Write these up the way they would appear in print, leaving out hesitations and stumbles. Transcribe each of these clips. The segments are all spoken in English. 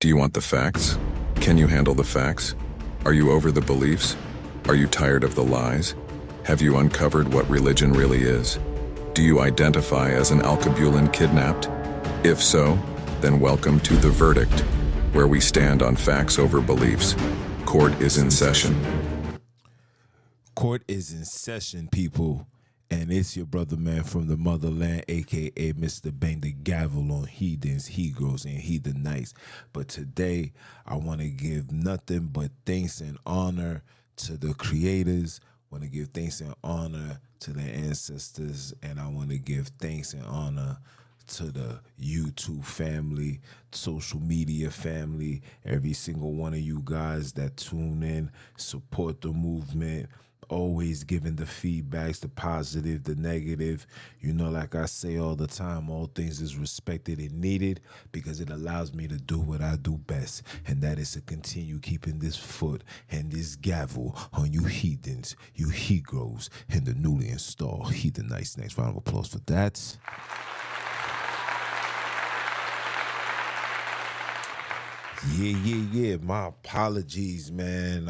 Do you want the facts? Can you handle the facts? Are you over the beliefs? Are you tired of the lies? Have you uncovered what religion really is? Do you identify as an Alkebulan kidnapped? If so, then welcome to The Verdict, where we stand on facts over beliefs. Court is in session. Court is in session, people. And it's your brother, man, from the motherland, a.k.a. Mr. Bang the Gavel on heathens, he-girls, and heathenites. But today, I want to give nothing but thanks and honor to the creators. I want to give thanks and honor to the ancestors. And I want to give thanks and honor to the YouTube family, social media family, every single one of you guys that tune in, support the movement, always giving the feedbacks, the positive, the negative. You know, like I say all the time, all things is respected and needed because it allows me to do what I do best, and that is to continue keeping this foot and this gavel on you heathens, you he-girls, and the newly installed heathenites. Next round of applause for that. Yeah. My apologies, man.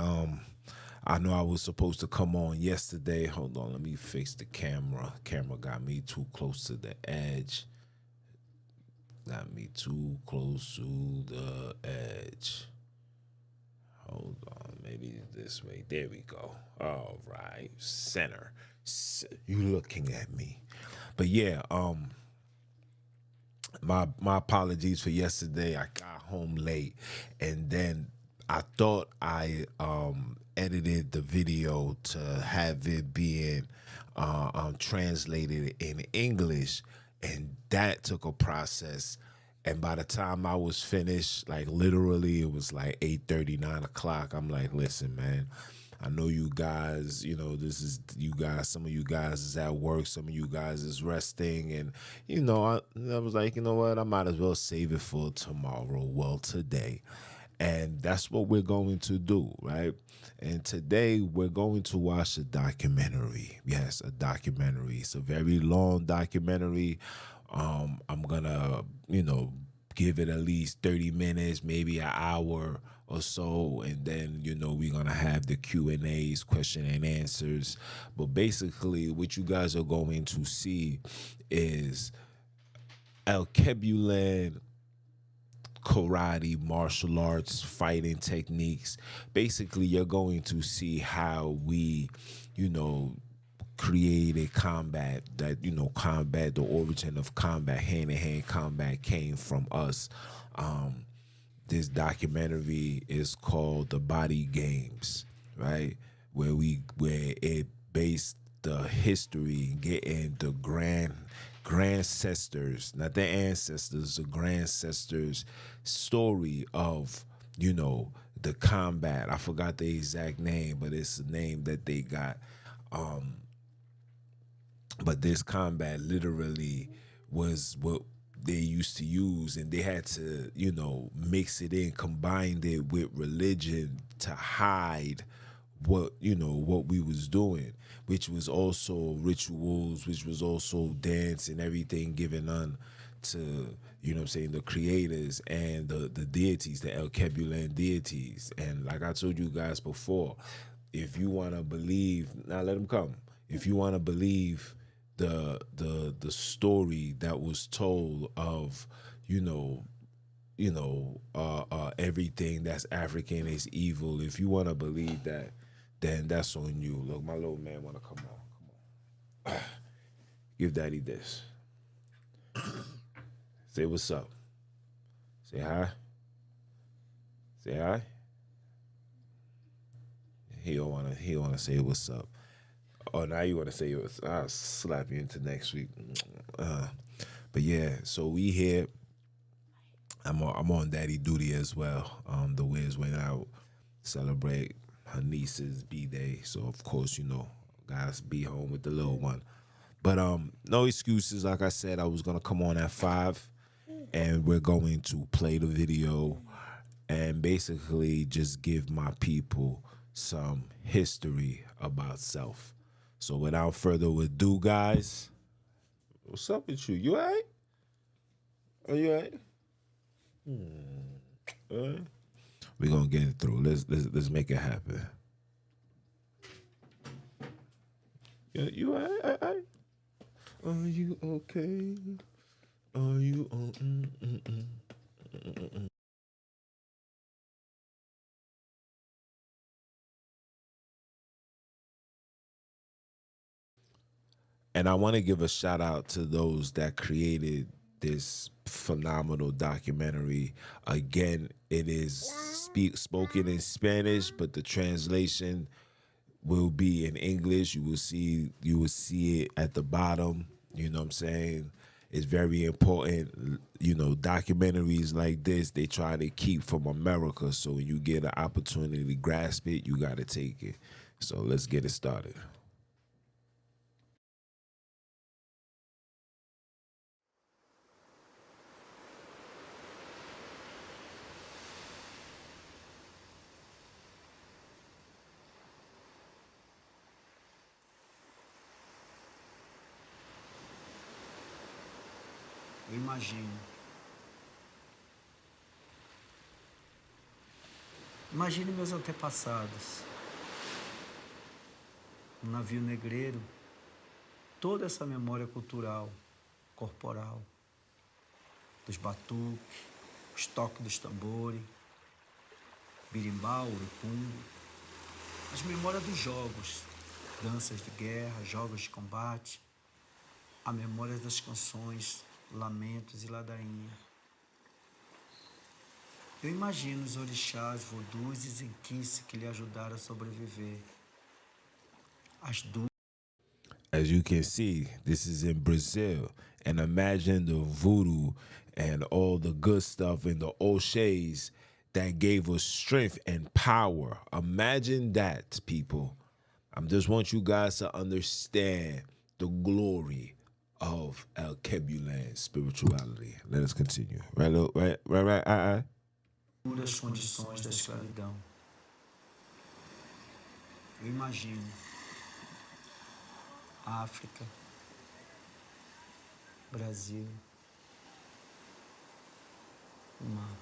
I know I was supposed to come on yesterday. Hold on, let me fix the camera. Camera got me too close to the edge. Got me too close to the edge. Hold on, maybe this way. There we go. All right, center. You looking at me. But yeah, my apologies for yesterday. I got home late, and then I thought I edited the video to have it being translated in English, and that took a process. And by the time I was finished, like literally it was like 8:30, 9 o'clock. I'm like, listen, man, I know you guys, you know, this is you guys, some of you guys is at work, some of you guys is resting. And, you know, I was like, you know what, I might as well save it for tomorrow. Well, today. And that's what we're going to do, right? And today we're going to watch a documentary. Yes, a documentary. It's a very long documentary. I'm gonna, you know, give it at least 30 minutes, maybe an hour or so, and then, you know, we're gonna have the Q&As, question and answers. But basically what you guys are going to see is Alkebulan karate, martial arts, fighting techniques. Basically, you're going to see how we, you know, created combat, that, you know, combat, the origin of combat, hand-to-hand combat came from us. This documentary is called The Body Games, right? Where it based the history, getting the grandcestors, not the ancestors, the grandcestors story of, you know, the combat. I forgot the exact name, but it's the name that they got. But this combat literally was what they used to use, and they had to, you know, mix it in, combined it with religion to hide what, you know, what we was doing, which was also rituals, which was also dance and everything given on to, you know what I'm saying, the creators and the deities, the Alkebulan deities. And like I told you guys before, if you want to believe, now let them come. If you want to believe the story that was told of, everything that's African is evil, if you want to believe that, then that's on you. Look, my little man want to come on. Give daddy this. Say what's up. Say hi. Say hi. He don't wanna say what's up. Oh, now you wanna say what's up. I'll slap you into next week. But yeah, so we here. I'm on daddy duty as well. The Wiz went out celebrate her niece's B-Day, so of course, you know, guys be home with the little one. But no excuses. Like I said, I was gonna come on at 5, and we're going to play the video and basically just give my people some history about self. So without further ado, guys, what's up with you? You all right? Are you all right? We're gonna get it through. Let's make it happen. Yeah, you all right? Are you okay? Are you on? And I want to give a shout out to those that created this phenomenal documentary. Again, it is spoken in Spanish, but the translation will be in English. You will see it at the bottom. You know what I'm saying? It's very important. You know, documentaries like this, they try to keep from America. So when you get an opportunity to grasp it, you got to take it. So let's get it started. Eu imagino. Imagine meus antepassados. Um navio negreiro, toda essa memória cultural, corporal, dos batuques, os toques dos tambores, birimbau, urucungo, as memórias dos jogos, danças de guerra, jogos de combate, a memória das canções, lamentos e ladainha. Eu imagino os orixás, vodus e zenquice que lhe ajudaram a sobreviver. As duas. As you can see, this is in Brazil. And imagine the voodoo and all the good stuff and the O'Shea's that gave us strength and power. Imagine that, people. I just want you guys to understand the glory of Alkebulan spirituality. Let us continue. Right. Duras condições da escravidão. Eu imagino África, Brasil, o mar.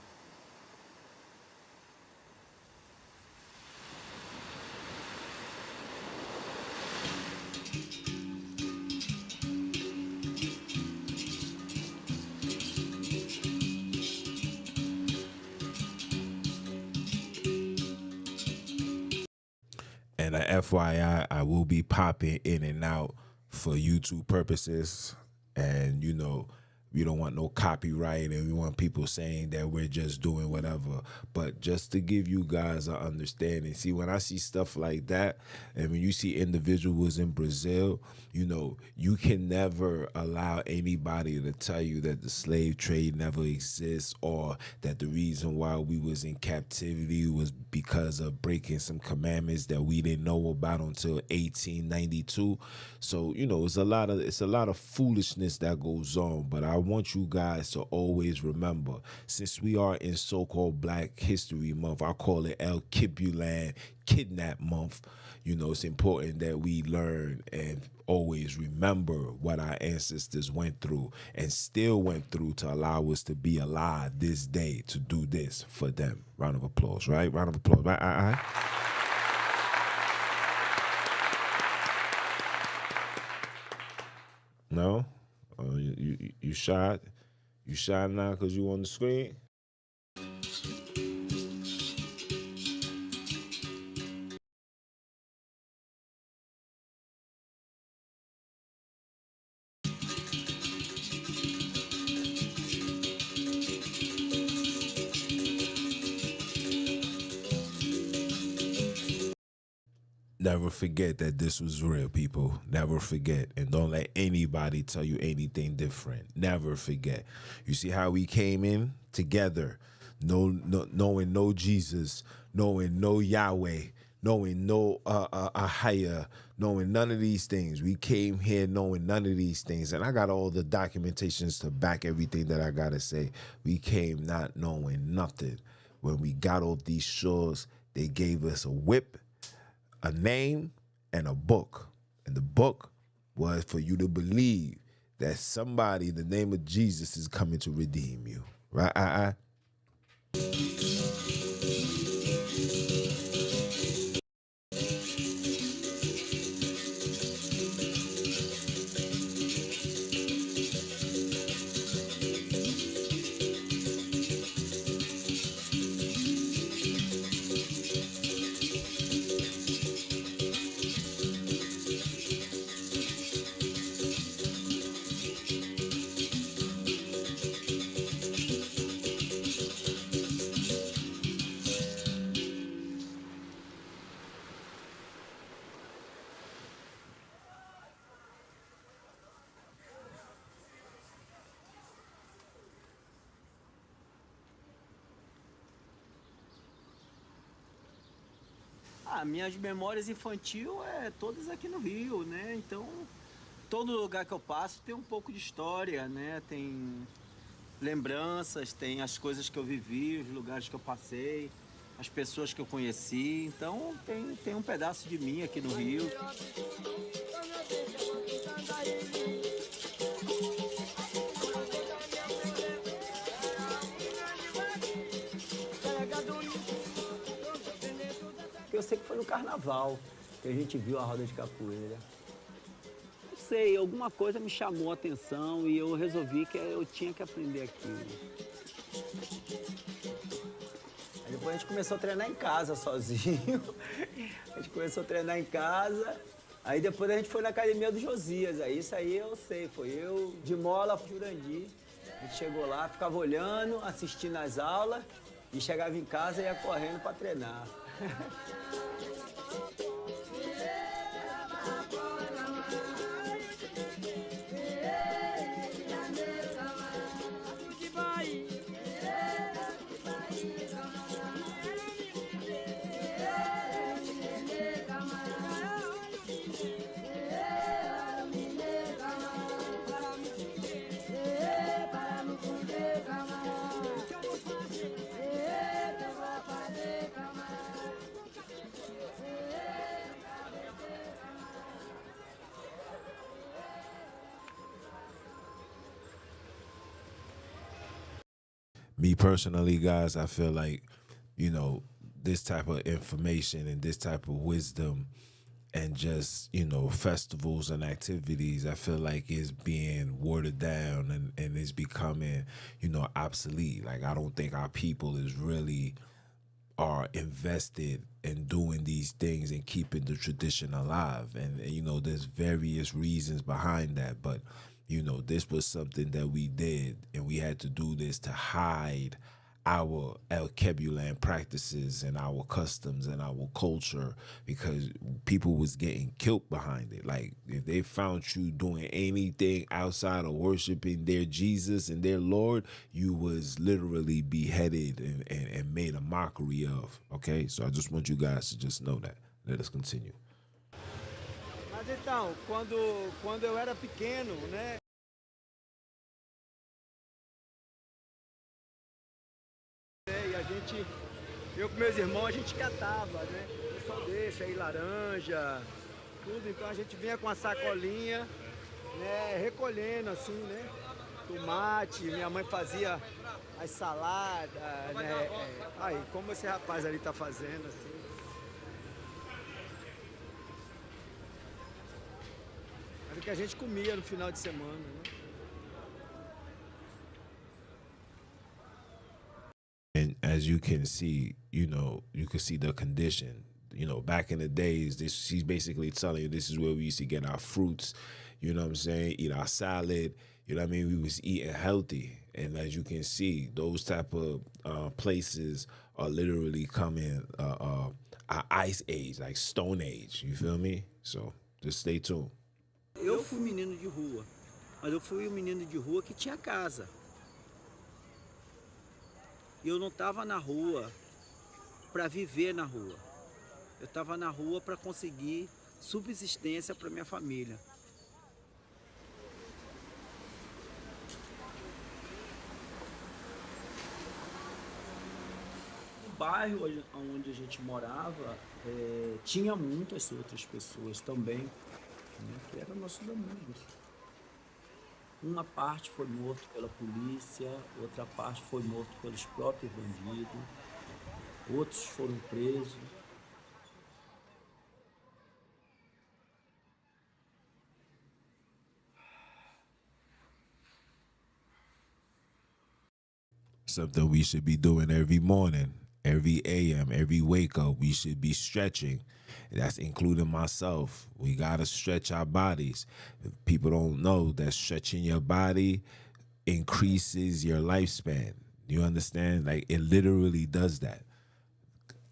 And a FYI, I will be popping in and out for YouTube purposes. And, you know, we don't want no copyright and we want people saying that we're just doing whatever. But just to give you guys an understanding, see, when I see stuff like that, and when you see individuals in Brazil, you know, you can never allow anybody to tell you that the slave trade never exists or that the reason why we was in captivity was because of breaking some commandments that we didn't know about until 1892. So, you know, it's a lot of foolishness that goes on, but I want you guys to always remember, since we are in so-called Black History Month, I call it Alkebulan Kidnap Month. You know, it's important that we learn and always remember what our ancestors went through and still went through to allow us to be alive this day to do this for them. Round of applause, right? Round of applause, right? No? You shy? You shy now because you on the screen? Never forget that this was real, people. Never forget. And don't let anybody tell you anything different. Never forget. You see how we came in together, knowing no Jesus, knowing no Yahweh, knowing no Ahaya, knowing none of these things. We came here knowing none of these things. And I got all the documentations to back everything that I got to say. We came not knowing nothing. When we got off these shores, they gave us a whip, a name, and a book. And the book was for you to believe that somebody in the name of Jesus is coming to redeem you. Right? minhas memórias infantil é todas aqui no Rio, né? Então, todo lugar que eu passo tem um pouco de história, né? Tem lembranças, tem as coisas que eu vivi, os lugares que eu passei, as pessoas que eu conheci. Então, tem um pedaço de mim aqui no Rio. Eu sei que foi no carnaval que a gente viu a roda de capoeira. Não sei, alguma coisa me chamou a atenção e eu resolvi que eu tinha que aprender aquilo. Aí depois a gente começou a treinar em casa sozinho. A gente começou a treinar em casa. Aí depois a gente foi na academia do Josias. Aí isso aí eu sei, foi eu, de Mola, Jurandir. A gente chegou lá, ficava olhando, assistindo as aulas e chegava em casa e ia correndo para treinar. Me personally, guys, I feel like, this type of information and this type of wisdom and just, festivals and activities, I feel like is being watered down and is becoming, obsolete. Like, I don't think our people is really are invested in doing these things and keeping the tradition alive. And there's various reasons behind that. But, this was something that we did, and we had to do this to hide our Alkebulan practices and our customs and our culture, because people was getting killed behind it. Like, if they found you doing anything outside of worshiping their Jesus and their Lord, you was literally beheaded and made a mockery of. Okay, so I just want you guys to just know that. Let us continue. Mas então, quando eu era pequeno, né? Eu com meus irmãos, a gente catava, né? O pessoal deixa aí laranja, tudo. Então a gente vinha com a sacolinha, né? Recolhendo assim, né? Tomate, minha mãe fazia as saladas, né? Aí, como esse rapaz ali tá fazendo, assim. Era o que a gente comia no final de semana, né? And as you can see, you can see the condition. Back in the days, she's basically telling you this is where we used to get our fruits, you know what I'm saying? Eat our salad, you know what I mean? We was eating healthy. And as you can see, those type of places are literally coming ice age, like stone age, you feel me? So just stay tuned. Eu fui menino de rua, mas eu fui um menino de rua que tinha casa. E eu não estava na rua para viver na rua. Eu estava na rua para conseguir subsistência para minha família. O bairro onde a gente morava tinha muitas outras pessoas também, né, que eram nossos amigos. Uma parte foi morto pela polícia, outra parte foi morto pelos próprios bandidos, outros foram presos. Something we should be doing every morning, every AM, every wake up. We should be stretching. That's including myself. We got to stretch our bodies. If people don't know that stretching your body increases your lifespan. You understand? Like, it literally does that.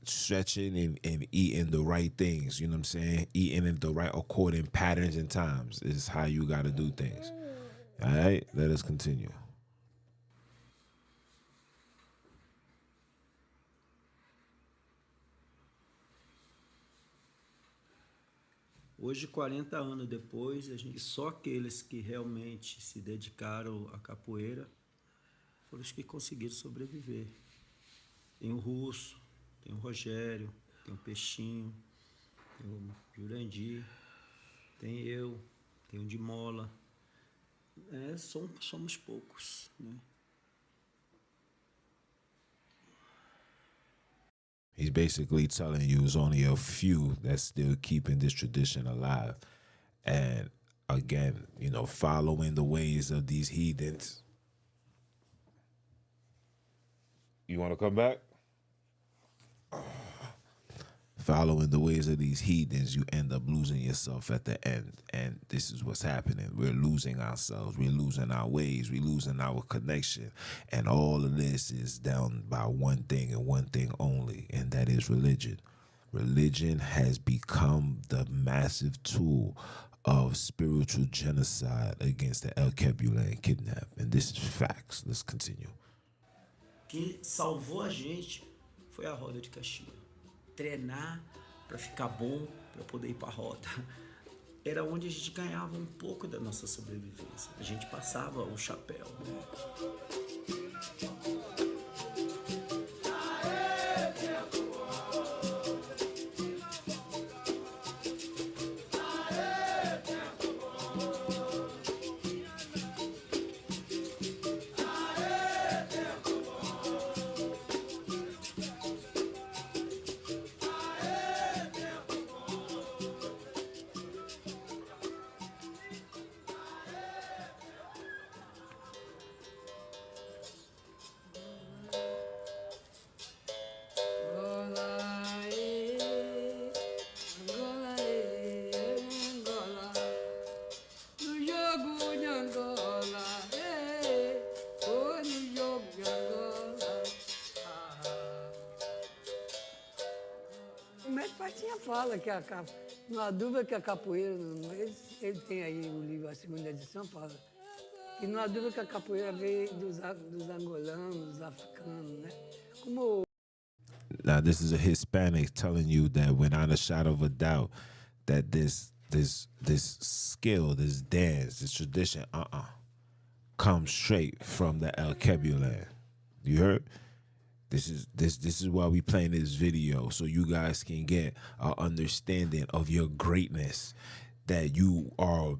Stretching and eating the right things, you know what I'm saying? Eating in the right according patterns and times is how you got to do things. All right, let us continue. Hoje, 40 anos depois, só aqueles que realmente se dedicaram à capoeira foram os que conseguiram sobreviver. Tem o Russo, tem o Rogério, tem o Peixinho, tem o Jurandir, tem eu, tem o de Mola. Somos poucos, né? He's basically telling you it's only a few that's still keeping this tradition alive. And again, you know, following the ways of these heathens. You want to come back? Following the ways of these heathens, you end up losing yourself at the end. And this is what's happening. We're losing ourselves. We're losing our ways. We're losing our connection. And all of this is done by one thing and one thing only, and that is religion. Religion has become the massive tool of spiritual genocide against the Alkebulan kidnap. And this is facts. Let's continue. Que salvou a gente foi a roda de caixilha. Treinar para ficar bom, para poder ir para a roda. Era onde a gente ganhava um pouco da nossa sobrevivência. A gente passava o chapéu, né? O médico Pastinha fala que não há dúvida que a capoeira, ele tem aí o livro, a segunda edição, fala que não há dúvida que a capoeira veio dos angolanos, dos africanos, né? Como Now, this is a Hispanic telling you that without a shadow of a doubt that this skill, this dance, this tradition, comes straight from the Alkebulan. You heard? This is why we playing this video, so you guys can get an understanding of your greatness, that you are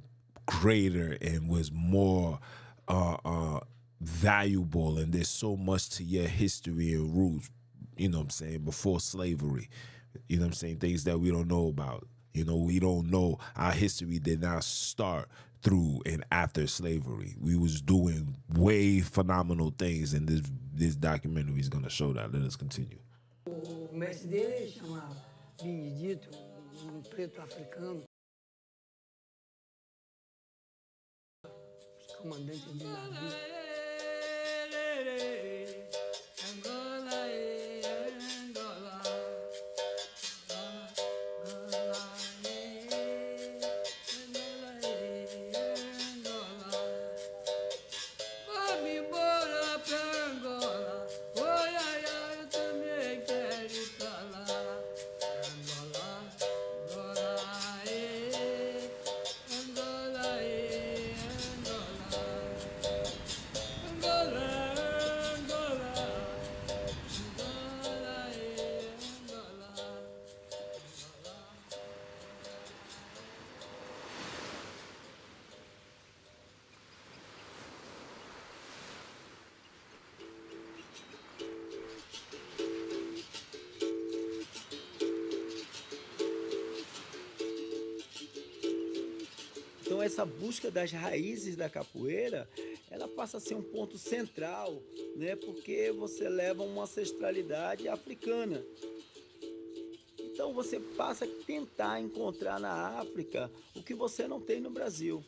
greater and was more valuable, and there's so much to your history and roots, you know what I'm saying, before slavery. You know what I'm saying? Things that we don't know about. You know, we don't know our history did not start through and after slavery. We was doing way phenomenal things, and this documentary is gonna show that. Let us continue. o mestre dele chama Benedito, preto africano, comandante de navio. Então essa busca das raízes da capoeira, ela passa a ser um ponto central, né? Porque você leva uma ancestralidade africana. Então você passa a tentar encontrar na África o que você não tem no Brasil.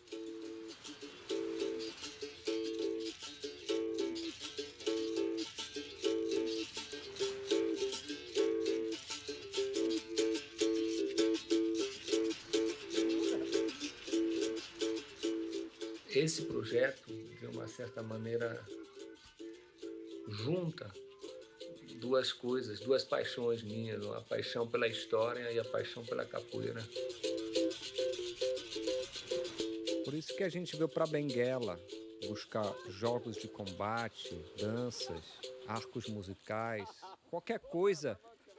Esse projeto, de uma certa maneira, junta duas coisas, duas paixões minhas, a paixão pela história e a paixão pela capoeira. isso que a gente veio para Benguela, buscar jogos de combate, danças, arcos musicais, qualquer coisa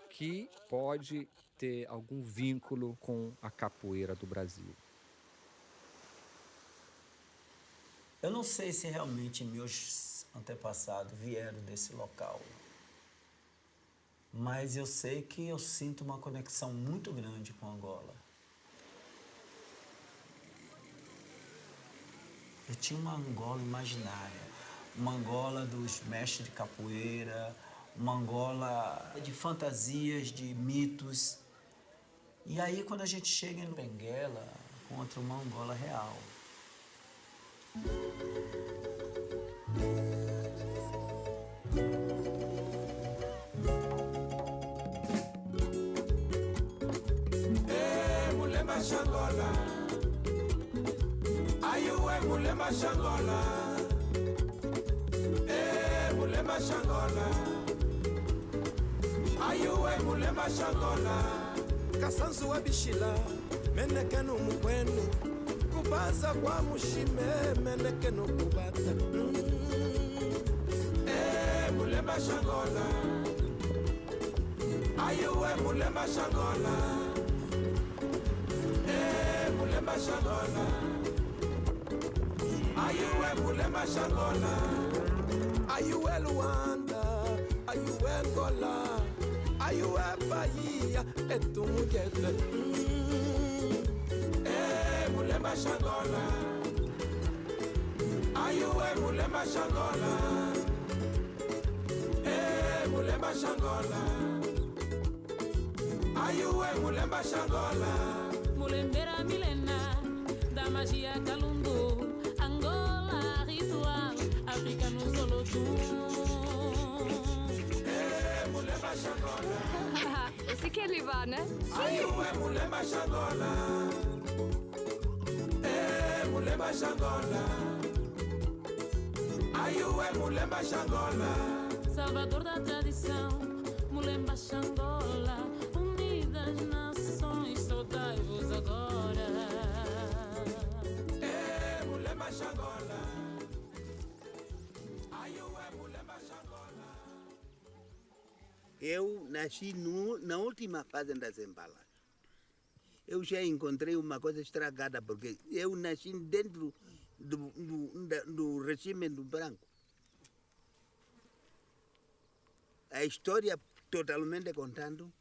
que pode ter algum vínculo com a capoeira do Brasil. Eu não sei se realmente meus antepassados vieram desse local, mas eu sei que eu sinto uma conexão muito grande com Angola. Eu tinha uma Angola imaginária, uma Angola dos mestres de capoeira, uma Angola de fantasias, de mitos. E aí, quando a gente chega em Benguela, encontra uma Angola real. Mulemba Xangola, ayuwe Mulemba Xangola, Mulemba Xangola, ayuwe Mulemba Xangola. Kasanzu wa bishila, meneke no mukwenu, kubaza kwa mushime, meneke no kubata. Mulemba Xangola, ayuwe Mulemba Xangola. Mulemba Xangola, ayuwe Mulemba Xangola, ayuwe Luanda, ayuwe Angola, ayuwe Bahia, etumujete. Mulemba Xangola, ayuwe Mulemba Xangola, Mulemba Xangola, ayuwe Mulemba Xangola. Mulembera milenar da magia Calundu, Angola ritual, África no Zolodum. Mulemba Xangola. Esse que ele vai, né? Ayuwe Mulemba Xangola. Mulemba Xangola. Ayuwe Mulemba Xangola. Salvador da tradição, Mulemba Xangola. Unidas nações, saudai-vos agora. Mulemba Xangola. Ayuwe Mulemba Xangola. Eu nasci na última fase das embalagens. Eu já encontrei uma coisa estragada, porque eu nasci dentro do regime do branco. A história totalmente contando,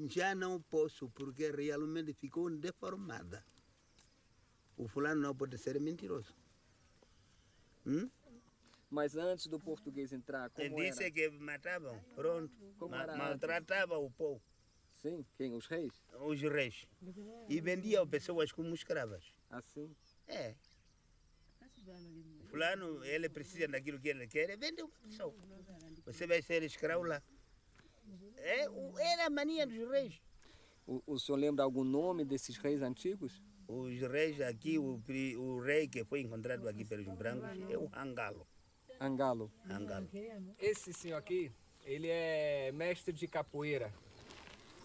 já não posso, porque realmente ficou deformada. O fulano não pode ser mentiroso. Mas antes do português entrar, como Ele disse era? que matavam, pronto. Como era Maltratava o povo, Sim, quem? Os reis? os reis. E vendiam pessoas como escravas. Assim. É. O fulano, ele precisa daquilo que ele quer, vende uma pessoa. Você vai ser escravo lá. Era a mania dos reis. O senhor lembra algum nome desses reis antigos? Os reis aqui, o rei que foi encontrado aqui pelos brancos é o Angalo. Angalo. Angalo. Esse senhor aqui, ele é mestre de capoeira.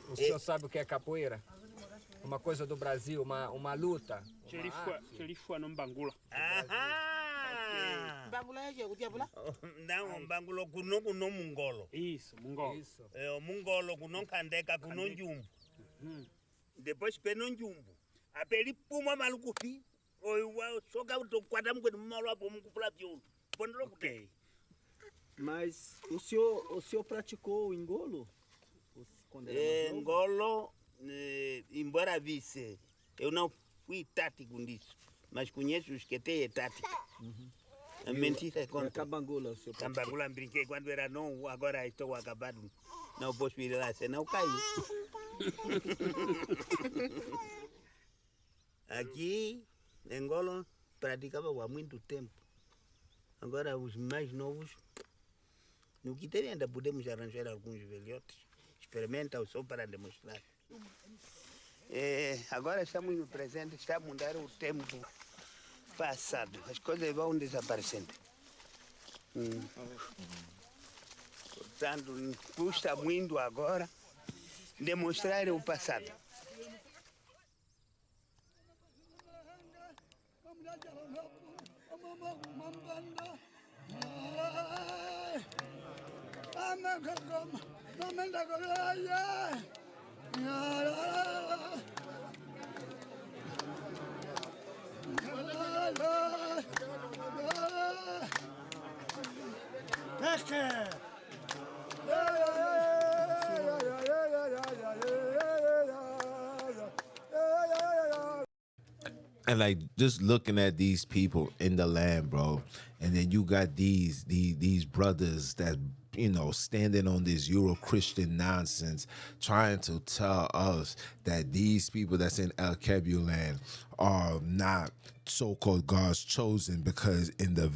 O senhor sabe o que é capoeira? Uma coisa do Brasil, uma luta. Chelifua no Mbangula. Aham! Mbangula é o diabo lá? Não, Mbangula kuno kuno Mungolo. Isso, Mungolo. Isso. É o Mungolo kuno Kandeka kuno Njumbo. Depois peno Njumbo. Apeli puma maluco fi. O soca o quadra mkwenu malo hapo mkupula violo. Pondolo kutei. Mas o senhor praticou o engolo? Quando era mais novo? Ngolo, embora visse, eu não fui tático nisso, mas conheço os que têm tática. A mentira é contra. Cabangula, o senhor praticou? Cabangula brinquei quando era novo, agora estou acabado. Não posso ir lá, senão caio. Aqui, em Angola, praticava há muito tempo. Agora, os mais novos, no que tem ainda podemos arranjar alguns velhotes. Experimenta só para demonstrar. Agora estamos no presente, está a mudar o tempo passado. As coisas vão desaparecendo. Portanto, custa muito agora demonstrar o passado. And like just looking at these people in the land, bro, and then you got these brothers that standing on this Euro-Christian nonsense, trying to tell us that these people that's in Alkebulan are not so-called God's chosen, because in the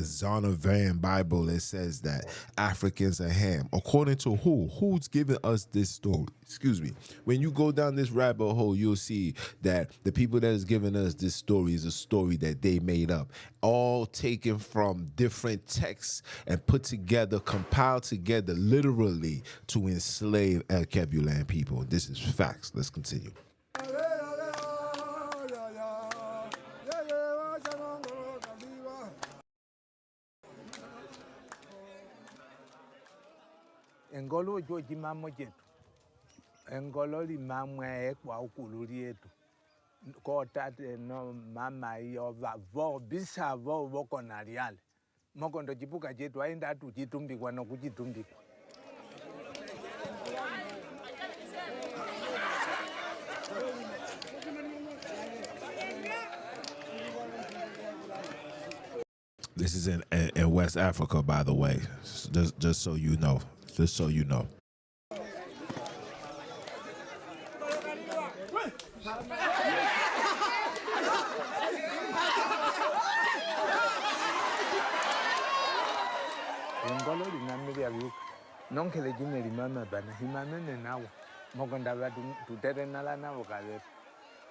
Zona Van Bible it says that Africans are Ham. According to who? Who's giving us this story? Excuse me. When you go down this rabbit hole, you'll see that the people that is giving us this story is a story that they made up, all taken from different texts and put together, compiled together literally to enslave Alkebulan people. This is facts. Let's continue. Engolo joji mamo jetu. Engolo li mamwe kwa ukuluri yetu. Kota no mama iyo vo bisa vo voko nariale. Moko ndo jipuka jetu aenda tu jitumbikwa no kujitumbikwa. This is in West Africa, by the way, just so you know. Just so you know. Engolo li namiri abiuk. Nonke le jine li mama bana. Himamene nawa. Moko ndaba tutere nala nawa kale.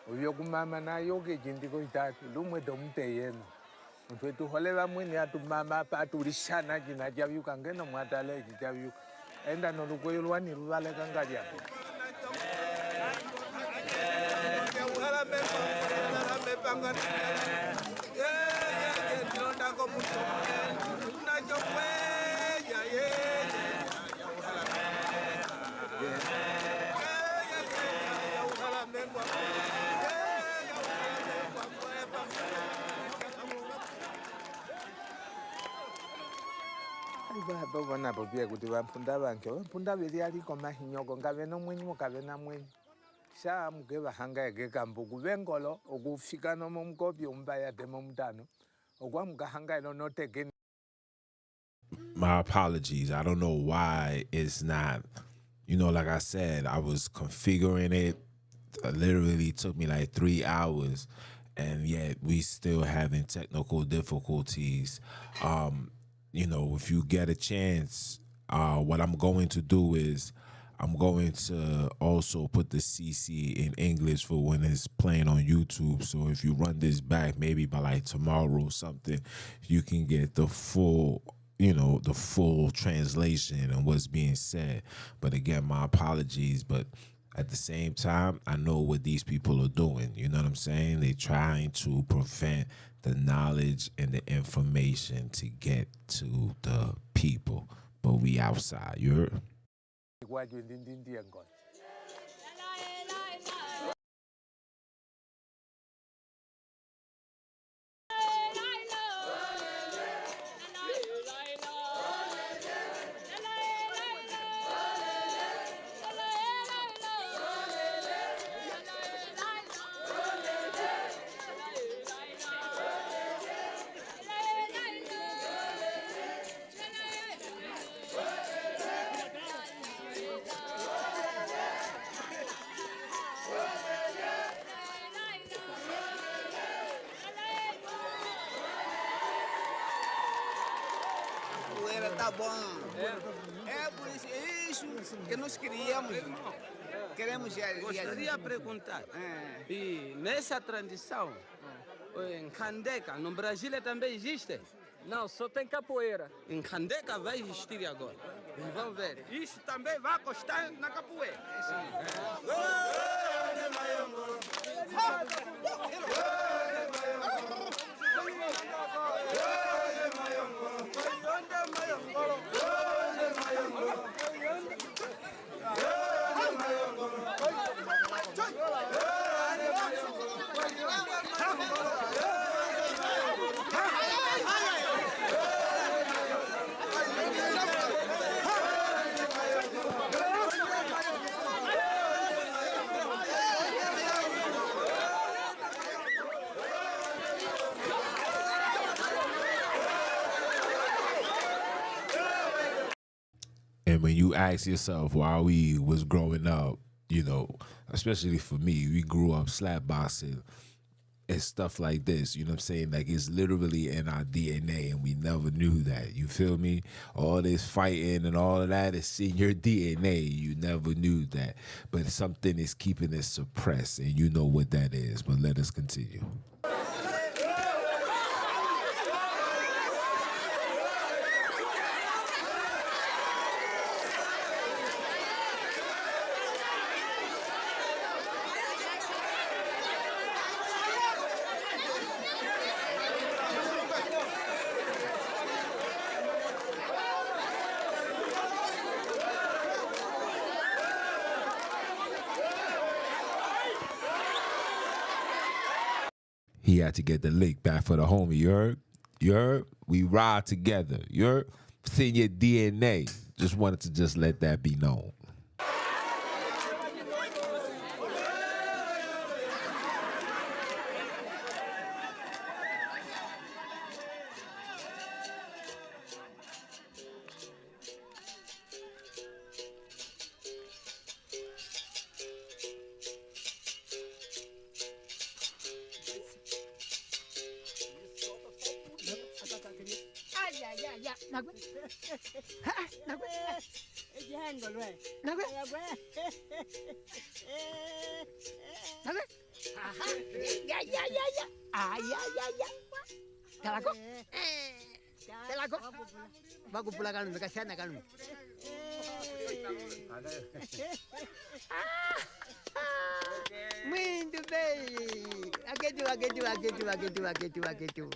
Uyo kumama na yoke jindiko itatu. Lumwe domte yeno. Mtu holeva mwini atu mama patu rishana jina jabiuka ngeno mwatale jabiuka. Enda no lukoyulwa ni ruvale kangaja. Babona bobia kuti vampunda vanke vampunda veri aliko mahinyoko ngave nomwenyi mukave na mwenyi sha muge vahanga ege kambuku vengolo okufika nomo mkopi umbaya demo mutano okwa mugahanga ilo notege. My apologies. I don't know why it's not, like I said, I was configuring it. It literally took me like 3 hours, and yet we still having technical difficulties. If you get a chance, what I'm going to do is I'm going to also put the CC in English for when it's playing on YouTube. So if you run this back, maybe by like tomorrow or something, you can get the full, the full translation and what's being said. But again, my apologies. But at the same time, I know what these people are doing. You know what I'm saying? They're trying to prevent the knowledge and the information to get to the people. But we outside. You're Tá bom. É por isso que nós queríamos. Gostaria de perguntar. E nessa tradição, em Candeca, no Brasil também existe? Não, só tem capoeira. Em Candeca vai existir agora. E vamos ver. Isso também vai costar na capoeira. when you ask yourself while we was growing up, you know, especially for me, we grew up slap boxing and stuff like this, you know what I'm saying? Like, it's literally in our DNA, and we never knew that. You feel me? All this fighting and all of that is in your DNA. You never knew that. But something is keeping it suppressed, and you know what that is. But let us continue. He had to get the lick back for the homie, you heard? You heard? We ride together, you heard? It's in your DNA. Just wanted to just let that be known. Muito bem. Aqui tu.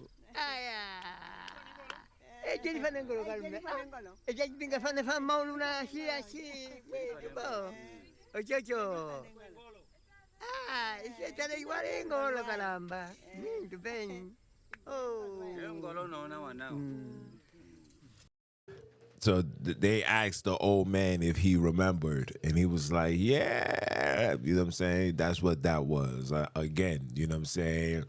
Jadi fana ngolo kalumbe. Jadi pinga fana maulu na asi. Muito bom. Ochocho. Esse tá igual ngolo caramba. Muito bem. Oh. Ngolo não wanao. So they asked the old man if he remembered, and he was like, yeah, you know what I'm saying? That's what that was. Again, you know what I'm saying?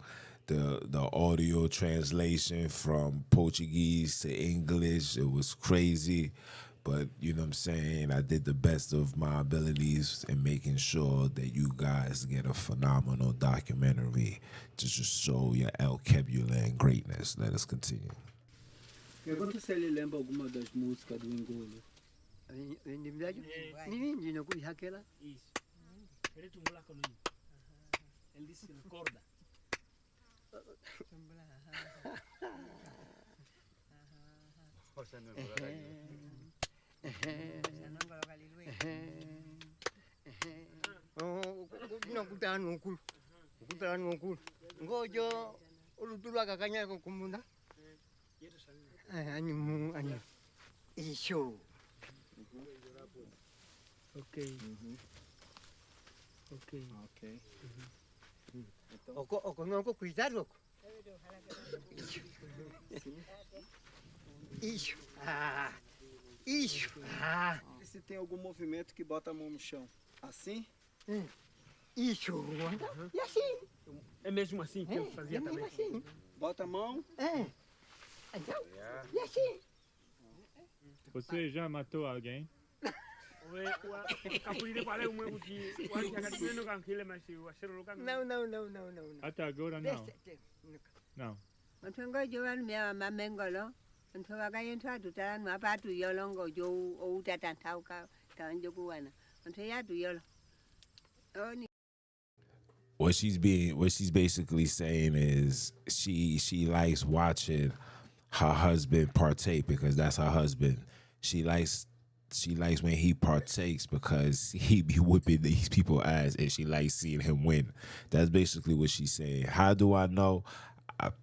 The audio translation from Portuguese to English, it was crazy. But, you know what I'm saying, I did the best of my abilities in making sure that you guys get a phenomenal documentary to just show your Alkebulan greatness. Let us continue. Pergunta se ele lembra alguma das músicas do Engolo. Ninguém não conhece aquela. Isso. Ele tumula com ele. Ele disse corda. Não kutana ngokulu. Kutana ngokulu. Ngojo ulutulwa kakanya kumunda. Ani. Isso. Ok. Oko não cuidado. Isso. Isso. E se tem algum movimento que bota a mão no chão? Assim? Isso. E assim? É mesmo assim que ele fazia também? Assim. Bota a mão. Então, e assim? Você já matou alguém? Não. Até agora não. Não. Ntongo joan me mamengolo. Ntoba ga yento atuta no apatu yolongo jo o utata tauka tanjo kuwana. Nto ya du yolo. Oni What she's basically saying is she likes watching her husband partake because that's her husband. She likes when he partakes because he be whipping these people's ass, and she likes seeing him win. That's basically what she's saying. How do I know?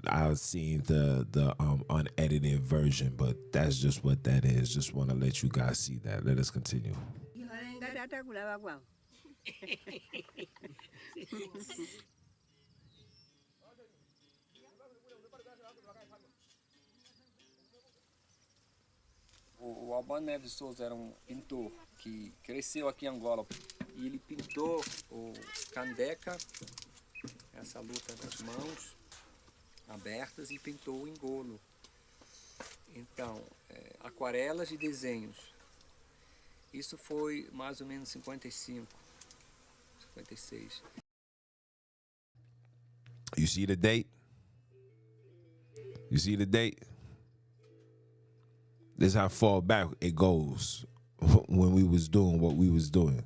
I've seen the unedited version, but that's just what that is. Just want to let you guys see that. Let us continue. O Albano Neves Souza era um pintor que cresceu aqui em Angola e ele pintou o candeca, essa luta das mãos abertas, e pintou o engolo. Então, aquarelas e desenhos. Isso foi mais ou menos 55, 56. You see the date? You see the date? This is how far back it goes when we was doing what we was doing.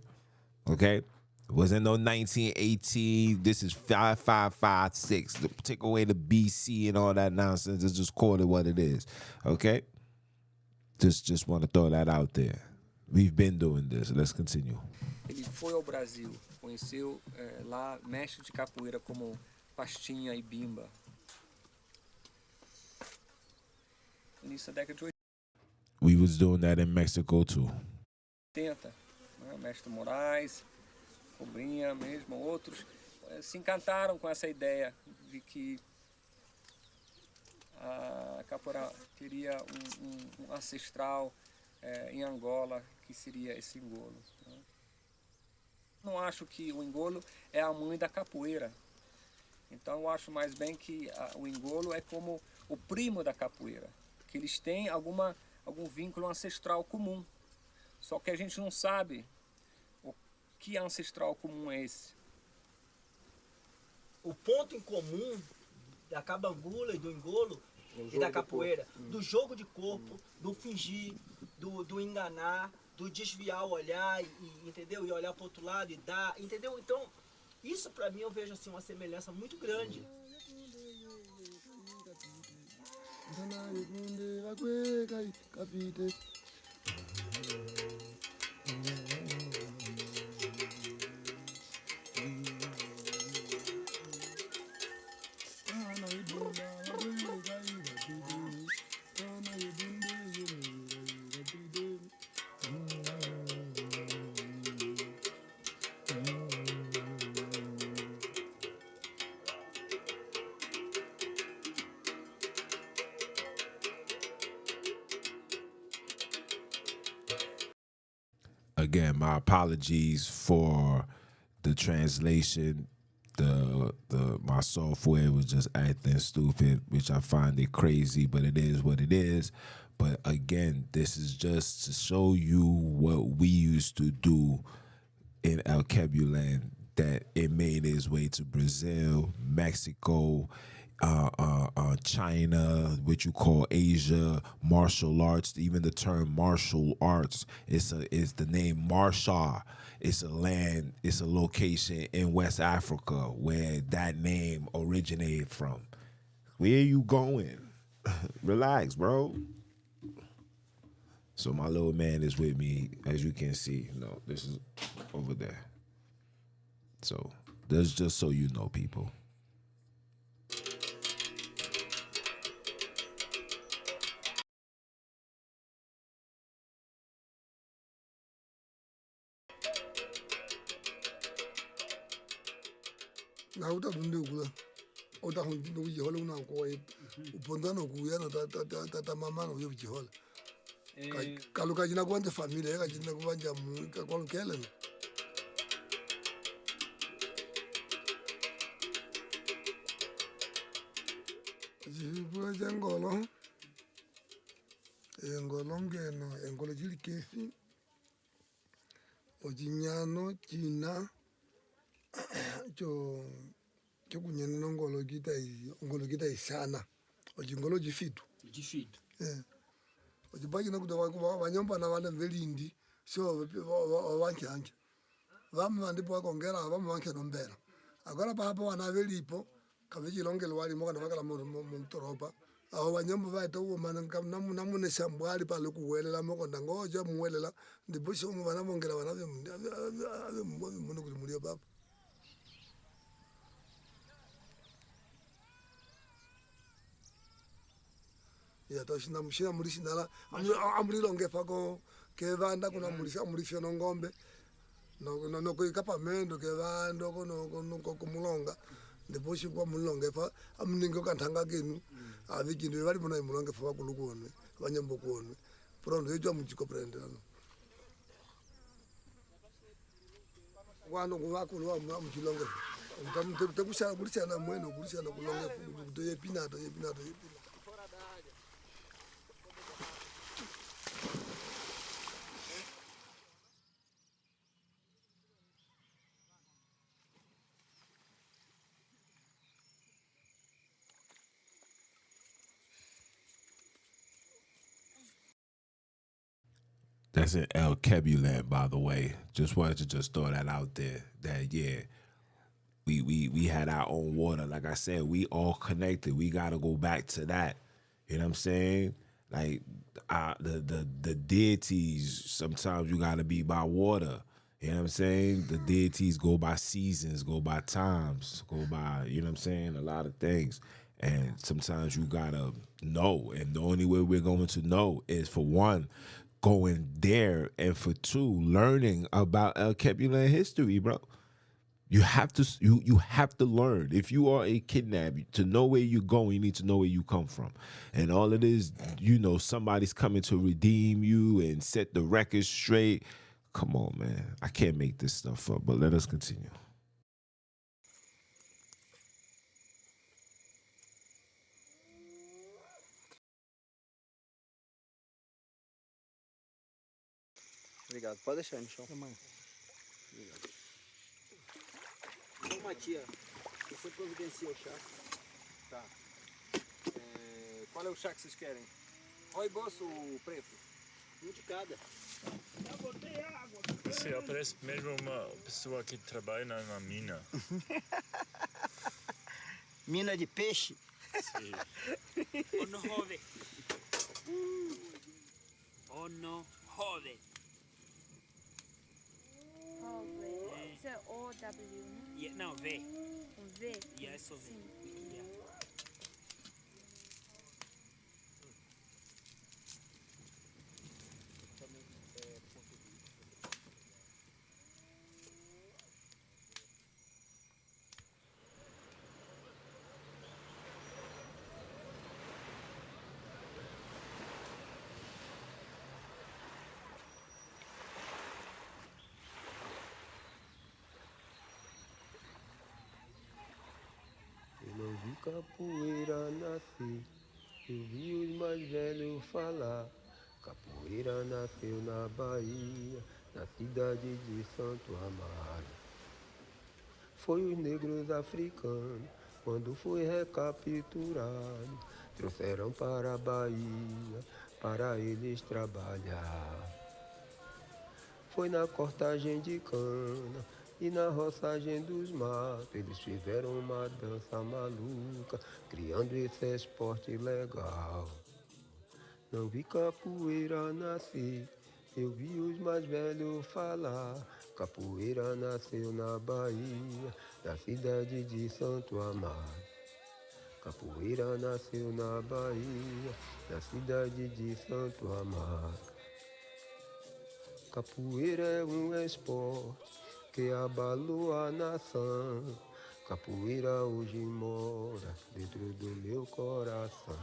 Okay? It wasn't no 1918. This is 5556. Take away the BC and all that nonsense. Just call it what it is. Okay? Just want to throw that out there. We've been doing this. Let's continue. Ele foi ao Brasil, conheceu lá mestre de capoeira como Pastinha e Bimba. Início da década de 80. We was doing that in Mexico too. Né? Mestre Moraes, Cobrinha mesmo, outros se encantaram com essa ideia de que a capoeira teria um ancestral em Angola, que seria esse engolo. Né? Não acho que o engolo é a mãe da capoeira. Então eu acho mais bem que o engolo é como o primo da capoeira, que eles têm algum vínculo ancestral comum. Só que a gente não sabe o que ancestral comum é esse. O ponto em comum da cabangula e do engolo e da capoeira, do jogo de corpo, do fingir, do enganar, do desviar o olhar, entendeu? E olhar para o outro lado e dar, entendeu? Então, isso para mim eu vejo assim uma semelhança muito grande. Again, my apologies for the translation. My software was just acting stupid, which I find it crazy, but it is what it is. But again, this is just to show you what we used to do in Alkebulan, that it made its way to Brazil, Mexico, China, what you call Asia, martial arts. Even the term martial arts is the name Marshall. It's a land, it's a location in West Africa where that name originated from. Where are you going? Relax, bro. So my little man is with me, as you can see. No, this is over there. So that's just so you know, people. Na uta dunde kula uta hundi no jihola una ko uponda no kuya no ta mama no yo jihola kaluka jina kwante familia ka jina kubanja mu ka kwa kele no jibu jangolo engolo ngeno engolo jili kefi ojinyano jina cho kunyana ngolo kita isana ojingolo jifitu ojibaji na kuda wanyomba na wale velindi so wankyanja vamu vandipo wakongera vamu wanke nombera agora papa wana velipo kaveji longelo wali moka na wakala mtoropa aho wanyomba vaito umana namune shambwali pale kuwelela moko ndangoja muwelela ndipo sho mu vana mongera vana ave mmono kulimulia baba. Ya toshina mshina mulishi nala amulilonge pako kevanda kuna mulishi no ngombe no ko ikapamendo kevando ko kumulonga ndipo shikwa mulonge pa amningo kantanga kenu avikindi bali bona mulonge pa kulukone banyambo kuone pronto ejo mujiko prendano wano kuwakulu wa mujilonge utakusha kulisha na mweno kulisha na kulonge kutoye pinato ye. That's in Alkebulan, by the way. Just wanted to just throw that out there. That yeah, we had our own water. Like I said, we all connected. We gotta go back to that. You know what I'm saying? Like the deities, sometimes you gotta be by water. You know what I'm saying? The deities go by seasons, go by times, go by, you know what I'm saying, a lot of things. And sometimes you gotta know. And the only way we're going to know is, for one, going there, and for two, learning about Alkebulan history, bro. You have to you have to learn. If you are a kidnapper, to know where you go, you need to know where you come from. And all it is, somebody's coming to redeem you and set the record straight. Come on, man. I can't make this stuff up, but let us continue. Obrigado. Pode deixar aí no chão. Obrigado. Então, Matia, você providencia o chá? Tá. Qual é o chá que vocês querem? Rooibos ou preto? Um de cada. Eu botei água. Você parece mesmo uma pessoa que trabalha na mina. Mina de peixe? Sim. Oh, no jode. Oh, no jode. Isso é O-W, né? Yeah, não, V. Um V? Yeah, isso V. Sim. Yeah. Eu não vi capoeira nascer, eu vi os mais velhos falar. Capoeira nasceu na Bahia, na cidade de Santo Amaro. Foi os negros africanos, quando foi recapturado, trouxeram para a Bahia, para eles trabalhar. Foi na cortagem de cana e na roçagem dos matos, eles fizeram uma dança maluca, criando esse esporte legal. Não vi capoeira nascer, eu vi os mais velhos falar. Capoeira nasceu na Bahia, na cidade de Santo Amaro. Capoeira nasceu na Bahia, na cidade de Santo Amaro. Capoeira é um esporte que abalou a nação. Capoeira hoje mora dentro do meu coração.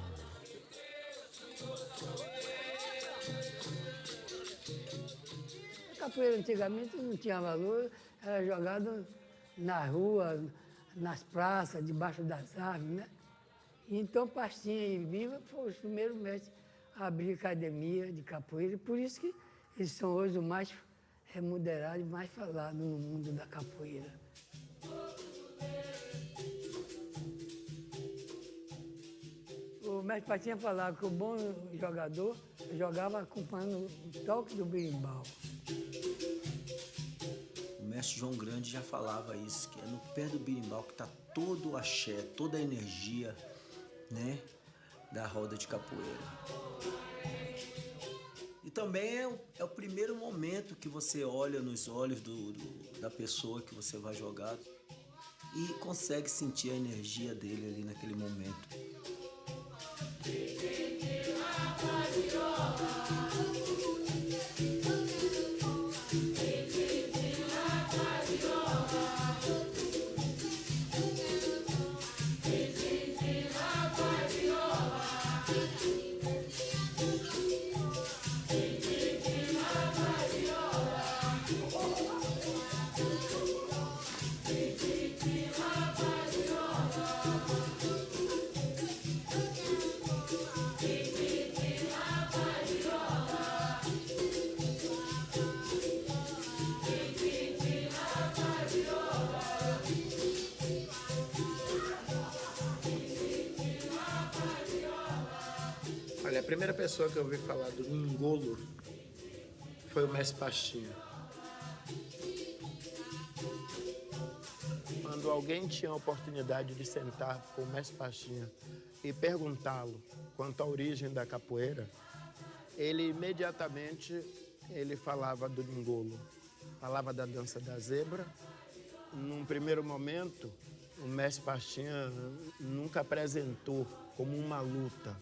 A capoeira antigamente não tinha valor, era jogado na rua, nas praças, debaixo das árvores, né? Então Pastinha e Viva foram os primeiros mestres a abrir academia de capoeira, e por isso que eles são hoje o mais remunerado e mais falado no mundo da capoeira. O mestre Pastinha falava que o bom jogador jogava acompanhando o toque do berimbau. O mestre João Grande já falava isso, que é no pé do berimbau que está todo o axé, toda a energia, né, da roda de capoeira. E também é o primeiro momento que você olha nos olhos da pessoa que você vai jogar e consegue sentir a energia dele ali naquele momento. Olha, a primeira pessoa que eu ouvi falar do Ngolo foi o mestre Pastinha. Quando alguém tinha a oportunidade de sentar com o mestre Pastinha e perguntá-lo quanto à origem da capoeira, ele imediatamente falava do ngolo, falava da dança da zebra. Num primeiro momento, o mestre Pastinha nunca apresentou como uma luta,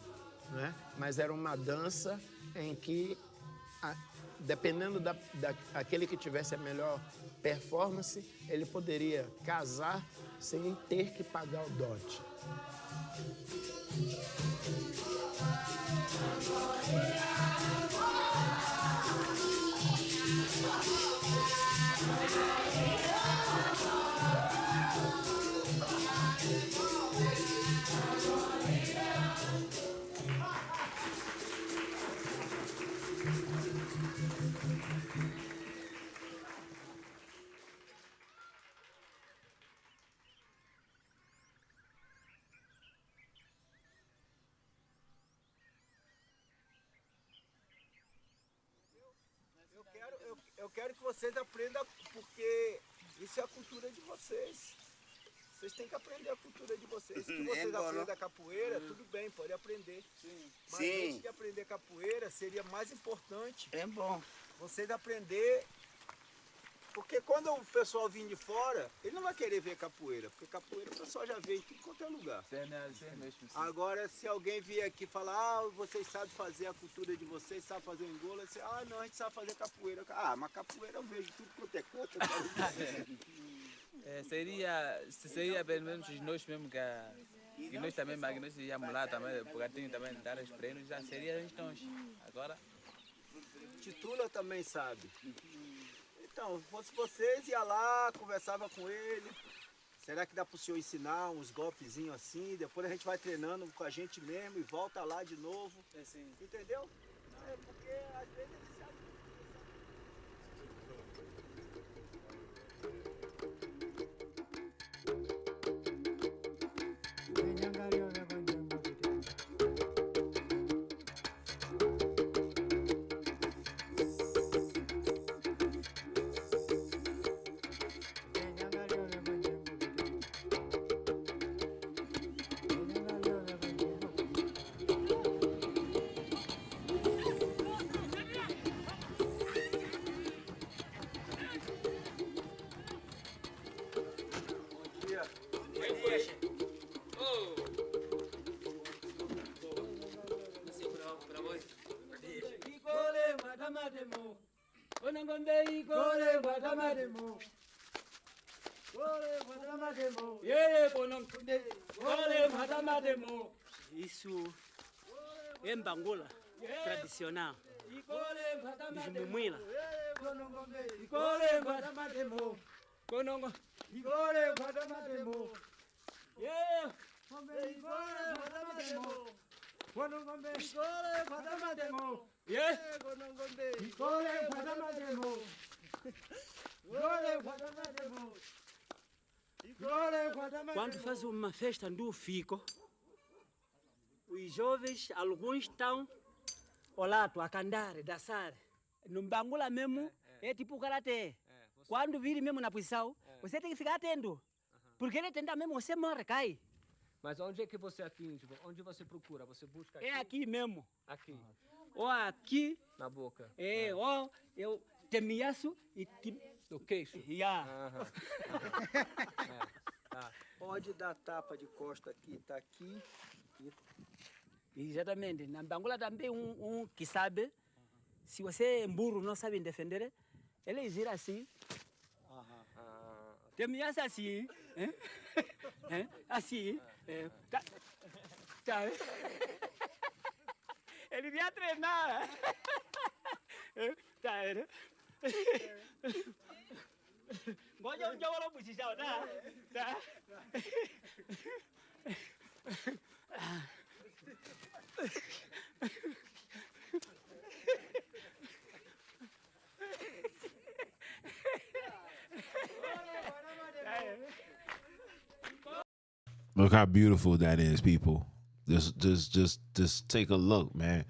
né? Mas era uma dança em que, dependendo daquele que tivesse a melhor performance, ele poderia casar sem ter que pagar o dote. Eu quero que vocês aprendam, porque isso é a cultura de vocês. Vocês têm que aprender a cultura de vocês. Se vocês aprendem a capoeira, tudo bem, pode aprender. Mas antes de aprender capoeira, seria mais importante vocês aprender. Porque quando o pessoal vir de fora, ele não vai querer ver capoeira, porque capoeira o pessoal já vê em tudo quanto é lugar. Agora, se alguém vier aqui e falar, vocês sabem fazer a cultura de vocês, sabem fazer o engolo, você, não, a gente sabe fazer capoeira. Mas capoeira eu vejo tudo quanto é canto. Seria pelo menos nós mesmo que nós também, mas nós íamos lá também, porque tem também dar os prêmios, já seria nós. Agora, Titula também sabe. Então, se fosse vocês, ia lá, conversava com ele. Será que dá pro senhor ensinar uns golpezinhos assim? Depois a gente vai treinando com a gente mesmo e volta lá de novo. Entendeu? Porque às vezes ele se ajuda. Isso é mbangula tradicional. Mumwila. Quando faz uma festa do fico, os jovens, alguns estão olato, a cantar, dançar. No mbangula mesmo, é tipo karatê. Quando vire mesmo na posição, você tem que ficar atento. Porque ele tenta mesmo, você morre, cai. Mas onde é que você atinge? Onde você procura? Você busca aqui? É aqui mesmo. Aqui. Ou aqui. Na boca. Ou eu te ameaço e te... No queixo? Tá. Pode dar tapa de costa aqui, tá aqui. Exatamente. Na mbangula também que sabe, se você é burro, não sabe defender, ele gira assim. Te ameaça assim. Assim. Tá. Ele ia treinar. Tá. Ngoja unjawala posição, tá? Tá. Look how beautiful that is, people. Just take a look, man.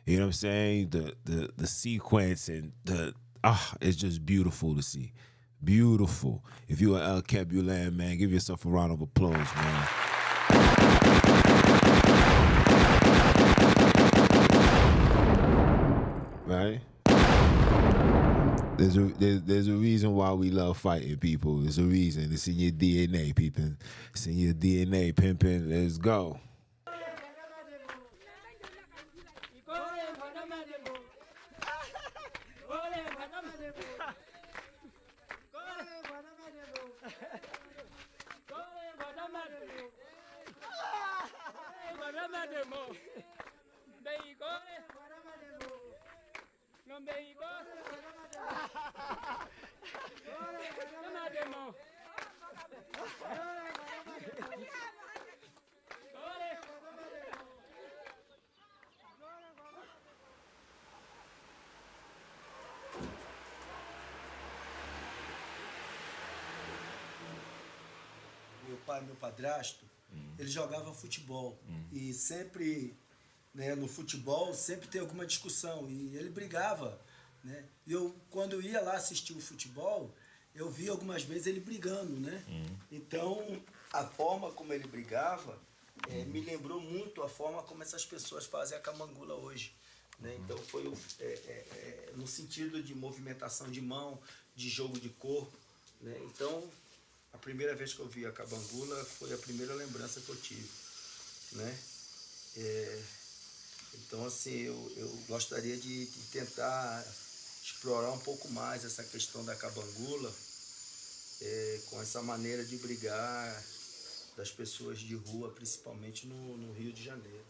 You know what I'm saying? The sequence and it's just beautiful to see. Beautiful. If you're an Alkebulan, man, give yourself a round of applause, man. Right? There's a reason why we love fighting, people. There's a reason. It's in your DNA, people. It's in your DNA, pimping. Let's go. Meu padrasto, ele jogava futebol. E sempre, né, no futebol, sempre tem alguma discussão. E ele brigava, né? E quando eu ia lá assistir o futebol, eu via algumas vezes ele brigando, né? Então, a forma como ele brigava me lembrou muito a forma como essas pessoas fazem a camangula hoje. Né? Então, foi no sentido de movimentação de mão, de jogo de corpo. Né? Então, a primeira vez que eu vi a cabangula foi a primeira lembrança que eu tive, né? Então, assim, eu gostaria de tentar explorar um pouco mais essa questão da cabangula, com essa maneira de brigar das pessoas de rua, principalmente no Rio de Janeiro.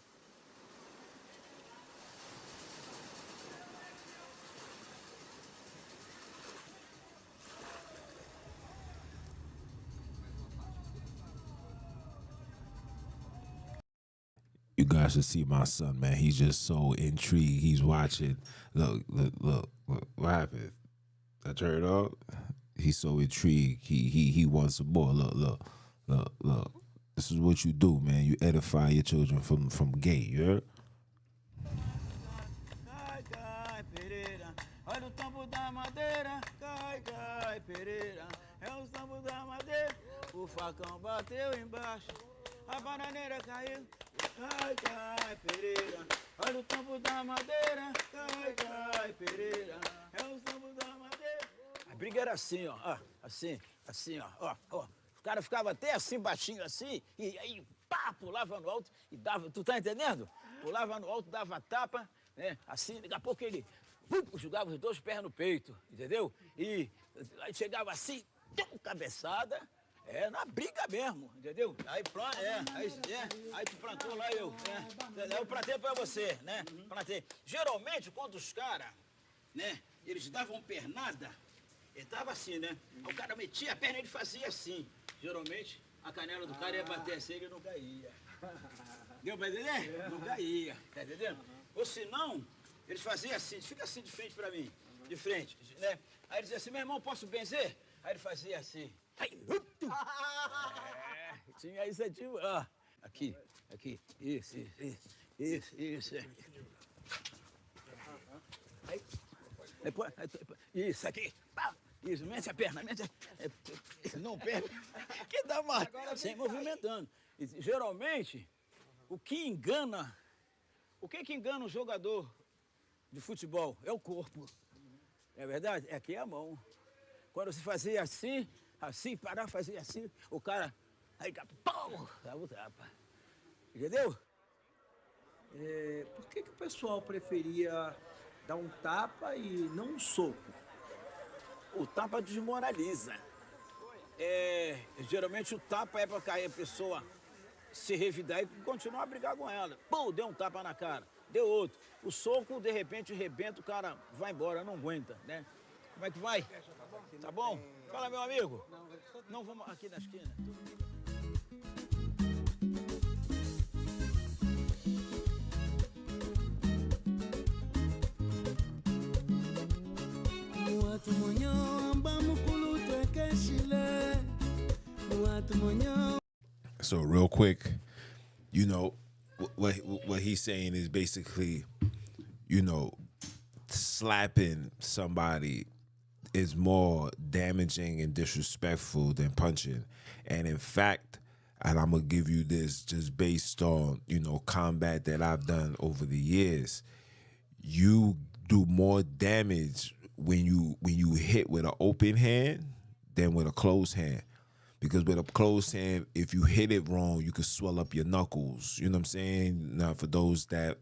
You guys should see my son, man. He's just so intrigued. He's watching. Look. What happened? I turned off. He's so intrigued. He wants some more. Look. This is what you do, man. You edify your children from gate. You heard? Cai, Pereira, olha o tambo da madeira. Cai, Pereira, é o tambo da madeira. O facão bateu embaixo, a bananeira caiu. Cai, Pereira, olha o tambo da madeira. Cai, Pereira, é o tambo da madeira. A briga era assim, ó. Assim, ó. Os caras ficavam até assim, baixinho assim, e aí, pá, pulava no alto e dava, tu tá entendendo? Pulava no alto, dava tapa, né? Assim, daqui a pouco ele jogava os dois pés no peito, entendeu? E aí chegava assim, cabeçada, na briga mesmo, entendeu? Aí pronto, aí tu plantou lá eu plantei pra você, né? Plantei. Geralmente, quando os caras, né, eles davam pernada, ele tava assim, né? O cara metia a perna e ele fazia assim. Geralmente, a canela do cara ia bater assim e ele não caía. Deu pra entender? Não caía, tá entendendo? Ou senão, eles faziam assim, fica assim de frente pra mim, de frente, né? Aí ele dizia assim, meu irmão, posso benzer? Aí ele fazia assim. Tinha isso aqui, ó. Aqui. Isso. Aí, depois, isso aqui. Isso, mete a perna, não perde. Que dá mais, sem movimentando. E, geralmente, o que engana um jogador de futebol é o corpo. É verdade? É aqui a mão. Quando se fazia assim, parar, fazia assim, o cara, aí, pau, dava o tapa. Entendeu? Por que o pessoal preferia dar um tapa e não um soco? O tapa desmoraliza. Geralmente o tapa é para cair a pessoa se revidar e continuar a brigar com ela. Pô, deu um tapa na cara, deu outro. O soco, de repente, rebenta, o cara vai embora, não aguenta, né? Como é que vai? Tá bom? Fala, meu amigo. Não, vamos aqui na esquina. So real quick, you know, what he's saying is basically you know, slapping somebody is more damaging and disrespectful than punching. And in fact, and I'm gonna give you this just based on, you know, combat that I've done over the years, you do more damage when you hit with an open hand than with a closed hand. Because with a closed hand, if you hit it wrong, you could swell up your knuckles. You know what I'm saying? Now, for those that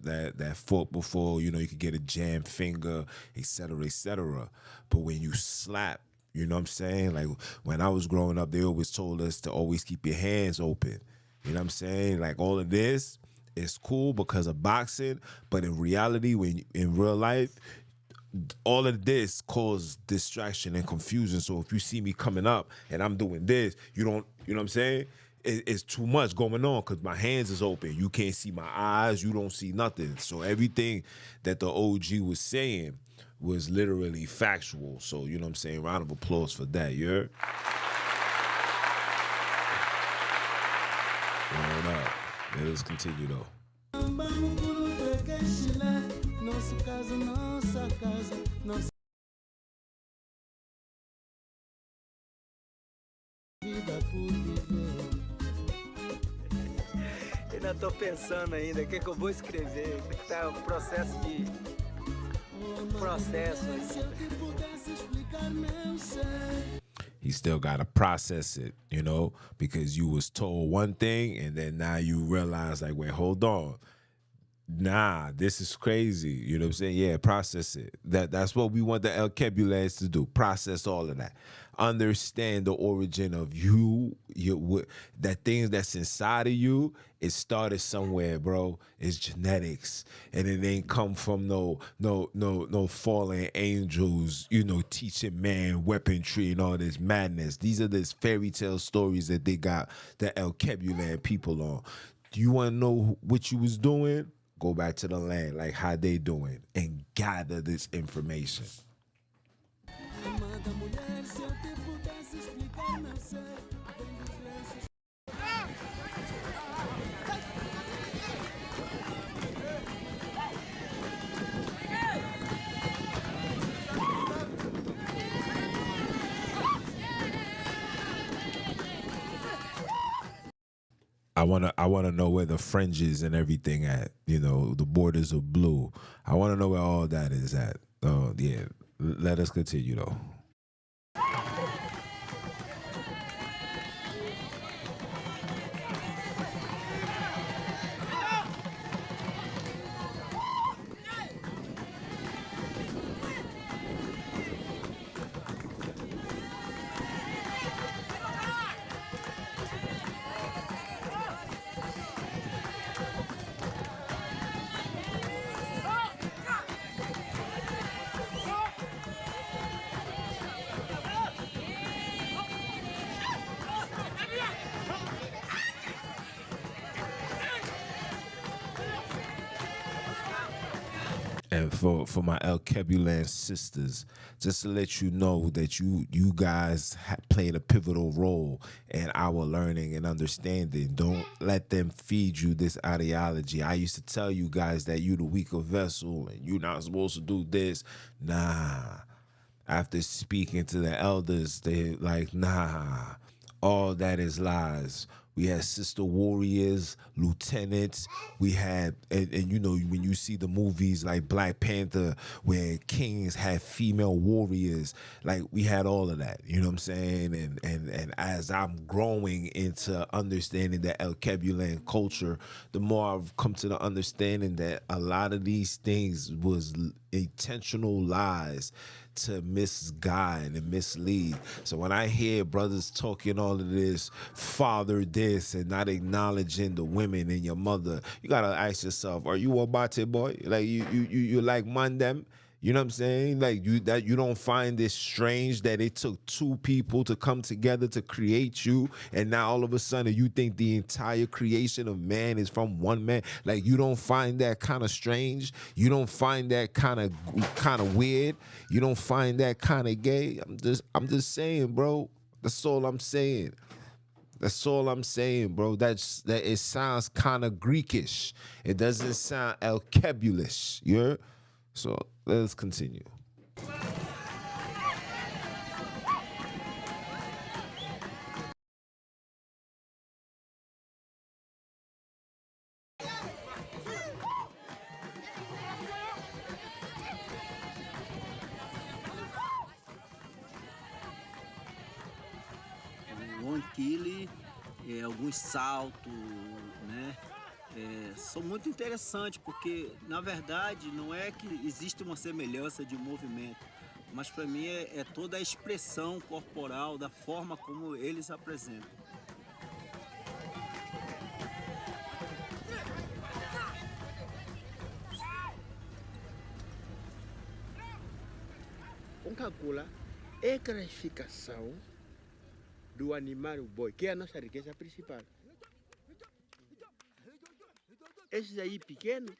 fought before, you know, you could get a jammed finger, et cetera, et cetera. But when you slap, you know what I'm saying? Like, when I was growing up, they always told us to always keep your hands open. You know what I'm saying? Like, all of this is cool because of boxing, but in reality, when in real life, all of this causes distraction and confusion. So if you see me coming up and I'm doing this, you know what I'm saying? It's too much going on because my hands is open. You can't see my eyes. You don't see nothing. So everything that the OG was saying was literally factual. So, you know what I'm saying? Round of applause for that, you heard? Word up. Let us continue, though. Nosso caso, nossa casa, nossa vida por viver. Ainda tô pensando ainda, o que eu vou escrever, como é que tá o processo de... Processo He still got to process it, you know, because you was told one thing and then now you realize, like, wait, hold on. Nah, this is crazy. You know what I'm saying? Yeah, process it. That's what we want the Alkebulans to do. Process all of that. Understand the origin of that things that's inside of you. It started somewhere, bro. It's genetics, and it ain't come from no fallen angels. You know, teaching man weaponry and all this madness. These are these fairy tale stories that they got the Alkebulan people on. Do you want to know what you was doing? Go back to the land, like how they doing, and gather this information. Amada mulher, se eu te pudesse explicar meu ser, vem dos lenços. I wanna know where the fringes and everything at. You know, the borders of blue. I wanna know where all that is at. Oh yeah. Let us continue though. And for my Alkebulan sisters, just to let you know that you guys played a pivotal role in our learning and understanding. Don't let them feed you this ideology. I used to tell you guys that you the weaker vessel and you're not supposed to do this. Nah. After speaking to the elders, they like, nah, all that is lies. We had sister warriors, lieutenants. We had, and you know, when you see the movies like Black Panther, where kings had female warriors, like we had all of that. You know what I'm saying? And as I'm growing into understanding the Alkebulan culture, the more I've come to the understanding that a lot of these things was intentional lies to misguide and mislead. So when I hear brothers talking all of this, father this, and not acknowledging the women and your mother, you gotta ask yourself, are you a Bate boy? Like you like Mandem? You know what I'm saying? Like you don't find this strange that it took two people to come together to create you, and now all of a sudden you think the entire creation of man is from one man. Like you don't find that kind of strange. You don't find that kind of weird. You don't find that kind of gay. I'm just saying, bro. That's all I'm saying. That's all I'm saying, bro. That it sounds kind of Greekish. It doesn't sound Alkebulish. You heard? So let's continue. O anquile, alguns saltos, né? São muito interessantes, porque na verdade não é que existe uma semelhança de movimento, mas para mim é toda a expressão corporal da forma como eles apresentam. Vamos calcular a classificação do animal boi, que é a nossa riqueza principal. Esses aí pequenos,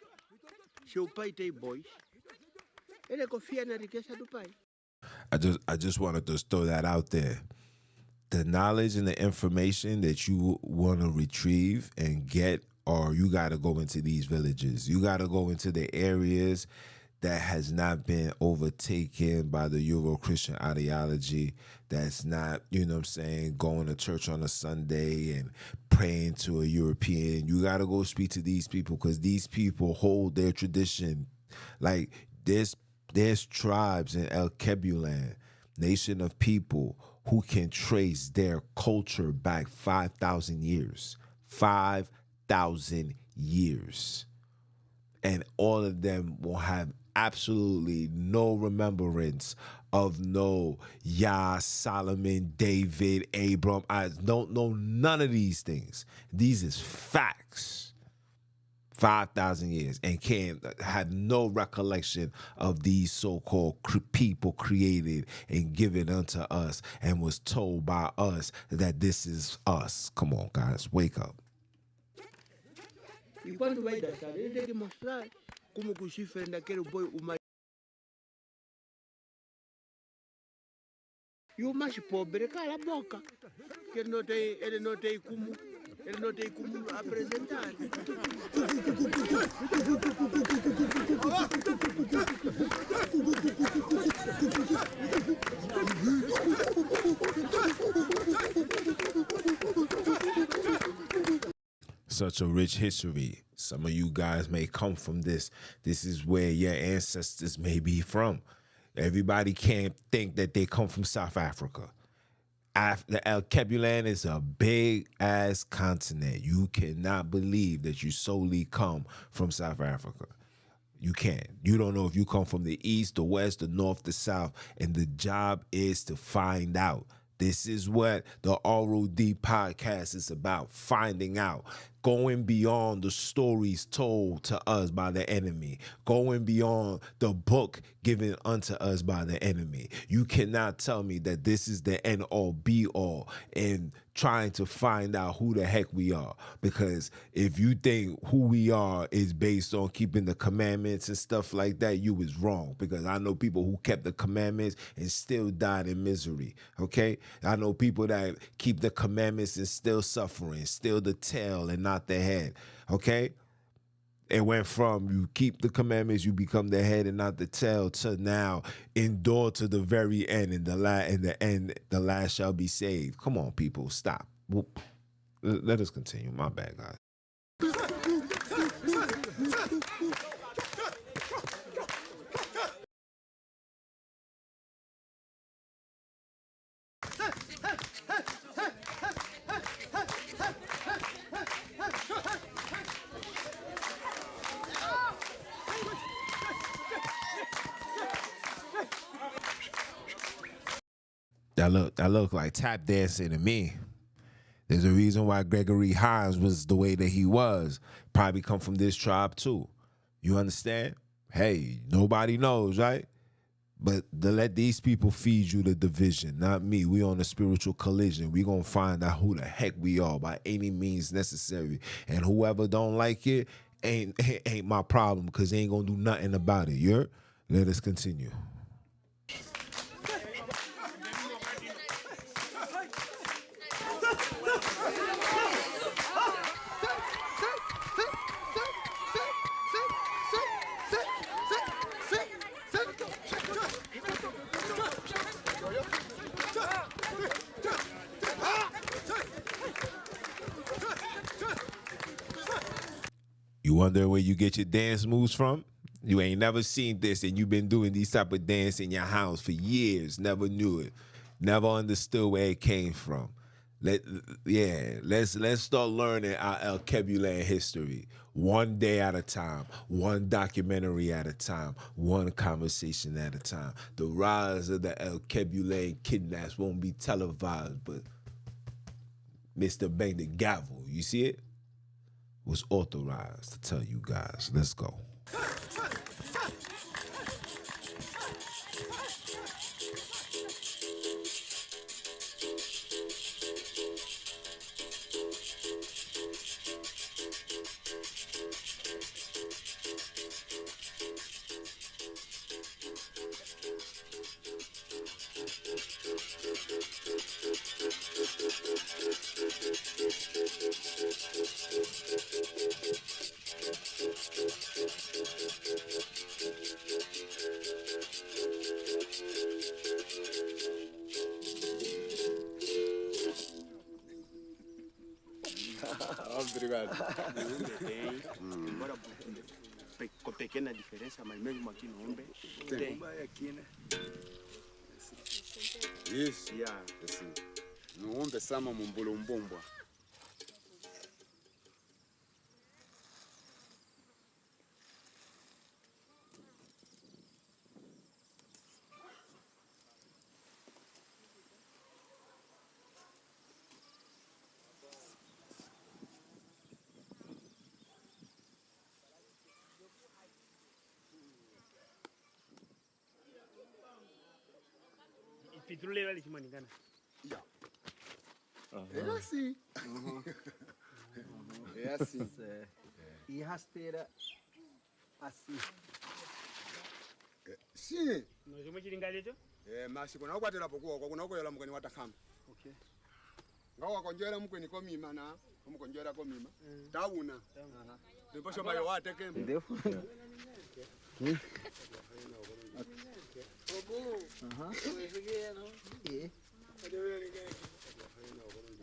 se o pai tem bois, ele confia na riqueza do pai. I just wanted to throw that out there. The knowledge and the information that you want to retrieve and get, or you got to go into these villages. You got to go into the areas that has not been overtaken by the Euro-Christian ideology, that's not, you know what I'm saying, going to church on a Sunday and praying to a European. You got to go speak to these people, because these people hold their tradition. Like, there's tribes in Alkebulan, nation of people, who can trace their culture back 5,000 years. 5,000 years. And all of them will have absolutely no remembrance of no Yah, Solomon, David, Abram. I don't know none of these things. These is facts. 5,000 years, and can have no recollection of these so-called people created and given unto us, and was told by us that this is us. Come on, guys, wake up. E quando vai dançar, ele tem que mostrar como que o chifre daquele boi, o mais... E o mais pobre, cala a boca, que ele não tem como apresentar. Such a rich history. Some of you guys may come from this. This is where your ancestors may be from. Everybody can't think that they come from South Africa. The Alkebulan is a big-ass continent. You cannot believe that you solely come from South Africa. You can't. You don't know if you come from the east, the west, the north, the south, and the job is to find out. This is what the ROD podcast is about, finding out, going beyond the stories told to us by the enemy, going beyond the book given unto us by the enemy. You cannot tell me that this is the end all be all in trying to find out who the heck we are. Because if you think who we are is based on keeping the commandments and stuff like that, you is wrong. Because I know people who kept the commandments and still died in misery, okay? I know people that keep the commandments and still suffering, still the tail and not the head, okay? It went from you keep the commandments, you become the head and not the tail, to now endure to the very end, and the last shall be saved. Come on, people, stop. Let us continue. My bad, guys. That look like tap dancing to me. There's a reason why Gregory Hines was the way that he was. Probably come from this tribe too. You understand? Hey, nobody knows, right? But to let these people feed you the division, not me. We on a spiritual collision. We gonna find out who the heck we are by any means necessary. And whoever don't like it ain't my problem, because they ain't gonna do nothing about it. You heard? Let us continue. You wonder where you get your dance moves from? You ain't never seen this and you've been doing these type of dance in your house for years, never knew it, never understood where it came from. Let's start learning our Alkebulan history, one day at a time, one documentary at a time, one conversation at a time. The rise of the Alkebulan kidnaps won't be televised, but Mr. Bang the Gavel, you see it? Was authorized to tell you guys. Let's go. Obrigado. Embora com pequena diferença, mas mesmo aqui no Umbe tem. Aqui, né? Isso. Assim. No Umbe sama mumbulumbumba. Pitule wale kimaningana. É assim. É assim. E rasteira assim. Sim. Nós vamos tiringar isso? Mas kuna ukwatela pokuwa kuna ukoyela mukweni watakhama. Okay. Ngawa konjela mukweni komima na umukonjela komima. Tauna. Depois chama eu até que. Entendeu?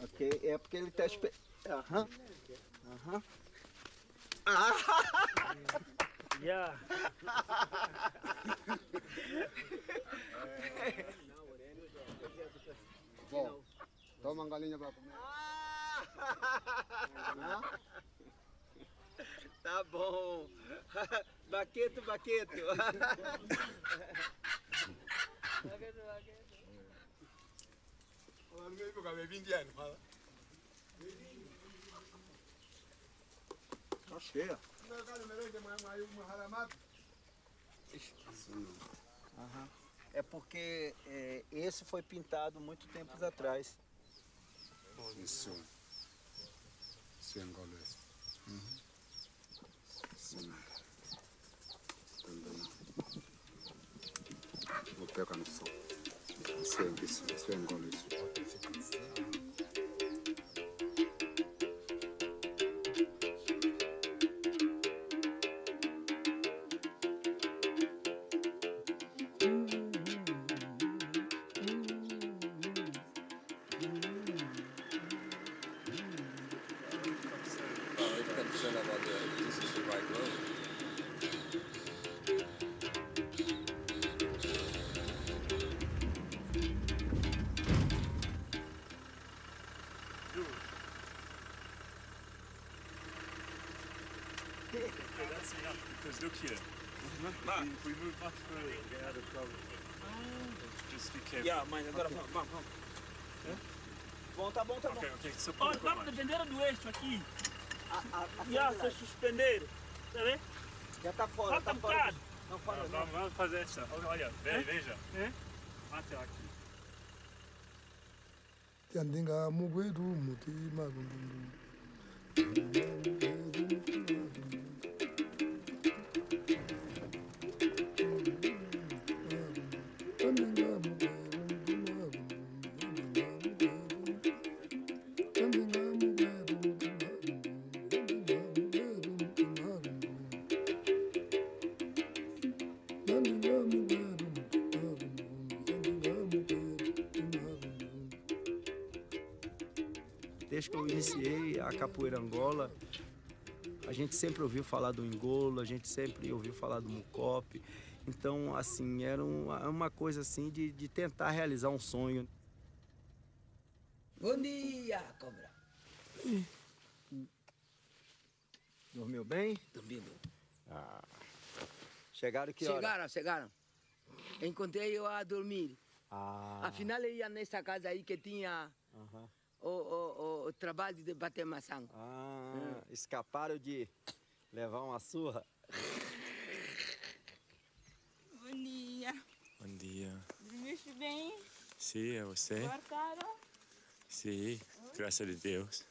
Ok, é porque ele tá esperando. Yeah. Bom, toma uma galinha para comer. Tá bom. Baqueto. Tá cheia. É porque esse foi pintado muito tempos atrás. Isso é angolês. Vou pegar no sol. Isso é angolês. Because look here. If we move much further, we're going to have a problem. Just be careful. Yeah, mãe, agora vamos. Bom, tá bom. Ok, só Olha, vamos depender do eixo aqui. Se suspender, tá vendo? Já tá fora, Falta um bocado. Não fora, Vamos fazer essa. Olha, veja. Até aqui. Yandinga mugweru muti magundundu. Desde que eu iniciei a capoeira Angola, A gente sempre ouviu falar do engolo, a gente sempre ouviu falar do mucope. Então, assim, era uma coisa assim de tentar realizar um sonho. Bom dia, cobra. Dormiu bem? Dormi bem. Chegaram que hora? Chegaram. Encontrei eu a dormir. Afinal, eu ia nessa casa aí que tinha o trabalho de bater maçã. Escaparam de levar uma surra? Bom dia. Bom dia. Dormiste bem? Sim, é você? Marcaram? Sim, graças a Deus.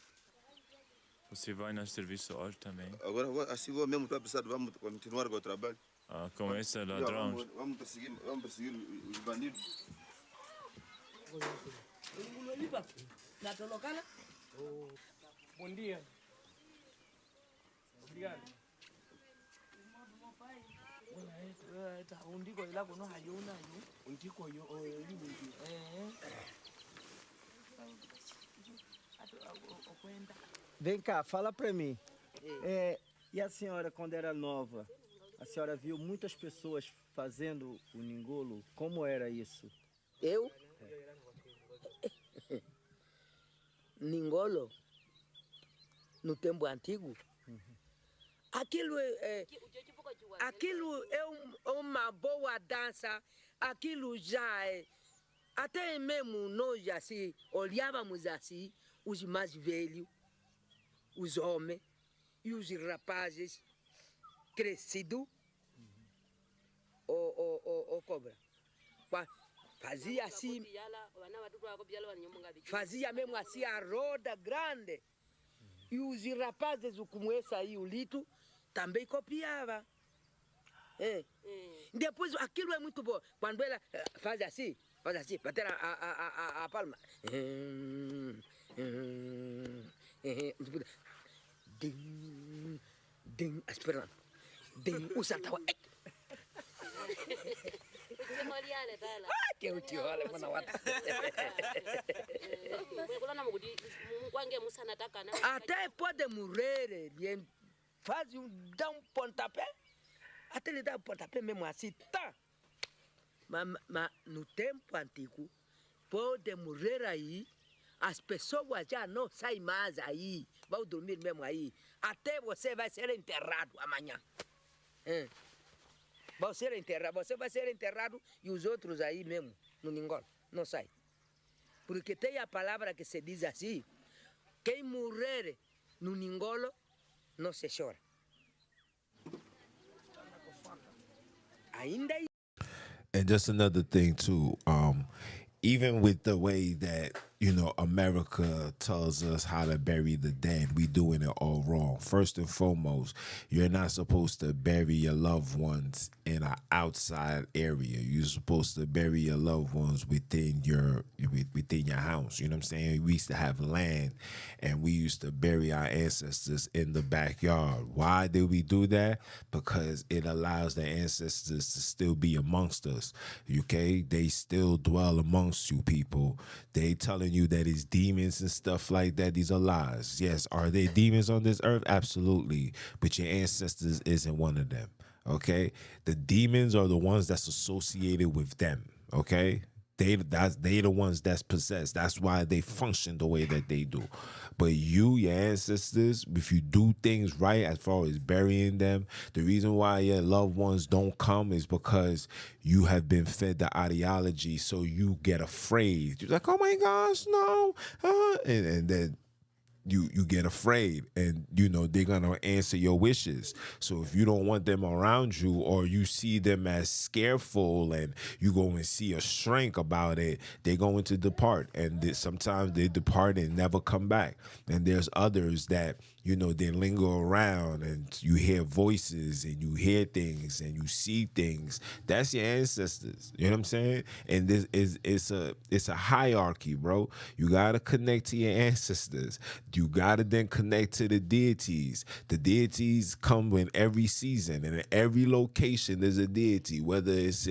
Você vai no serviço hoje também? Agora, assim vou mesmo, estou precisando, vamos continuar com o trabalho. Com esse ladrão? Vamos perseguir os bandidos. Bom dia. Obrigado. Undiko ila kuno hayuna yu. Undiko yo Vem cá, fala pra mim. E a senhora, quando era nova, a senhora viu muitas pessoas fazendo o ningolo? Como era isso? Eu? Ningolo, no tempo antigo, aquilo é uma boa dança, aquilo já é. Até mesmo nós assim, olhávamos assim, os mais velhos, os homens e os rapazes crescidos, o cobra. Fazia assim, fazia mesmo assim a roda grande. E os rapazes, como esse aí, o Lito, também copiava. Depois, aquilo é muito bom. Quando ela faz assim, bater a palma. Esperando. O saltava. Que eu te olho, mano. Até pode morrer, dá um pontapé, até ele dá um pontapé mesmo assim, tá? Mas no tempo antigo, pode morrer aí, as pessoas já não saem mais aí, vão dormir mesmo aí, até você vai ser enterrado amanhã. Você vai ser enterrado e os outros aí mesmo, no Ningolo, não sai. Porque tem a palavra que se diz assim, quem morrer no Ningolo, não se chora. Ainda aí. And just another thing too, even with the way that, America tells us how to bury the dead, we doing it all wrong. First and foremost, you're not supposed to bury your loved ones in an outside area. You're supposed to bury your loved ones within your house. You know what I'm saying? We used to have land and we used to bury our ancestors in the backyard. Why did we do that? Because it allows the ancestors to still be amongst us. Okay? They still dwell amongst you people. They telling you that it's demons and stuff like that. These are lies. Yes, are there demons on this earth? Absolutely. But your ancestors isn't one of them. Okay? The demons are the ones that's associated with them. Okay? They the ones that's possessed. That's why they function the way that they do. But your ancestors, if you do things right as far as burying them, the reason why your loved ones don't come is because you have been fed the ideology, so you get afraid. You're like, oh my gosh, no. And then you get afraid, and they're gonna answer your wishes. So if you don't want them around you, or you see them as scareful and you go and see a shrink about it, they're going to depart. And sometimes they depart and never come back. And there's others that they linger around, and you hear voices and you hear things and you see things. That's your ancestors. You know what I'm saying? And this is it's a hierarchy, bro. You gotta connect to your ancestors. You gotta then connect to the deities. The deities come in every season, and in every location there's a deity, whether it's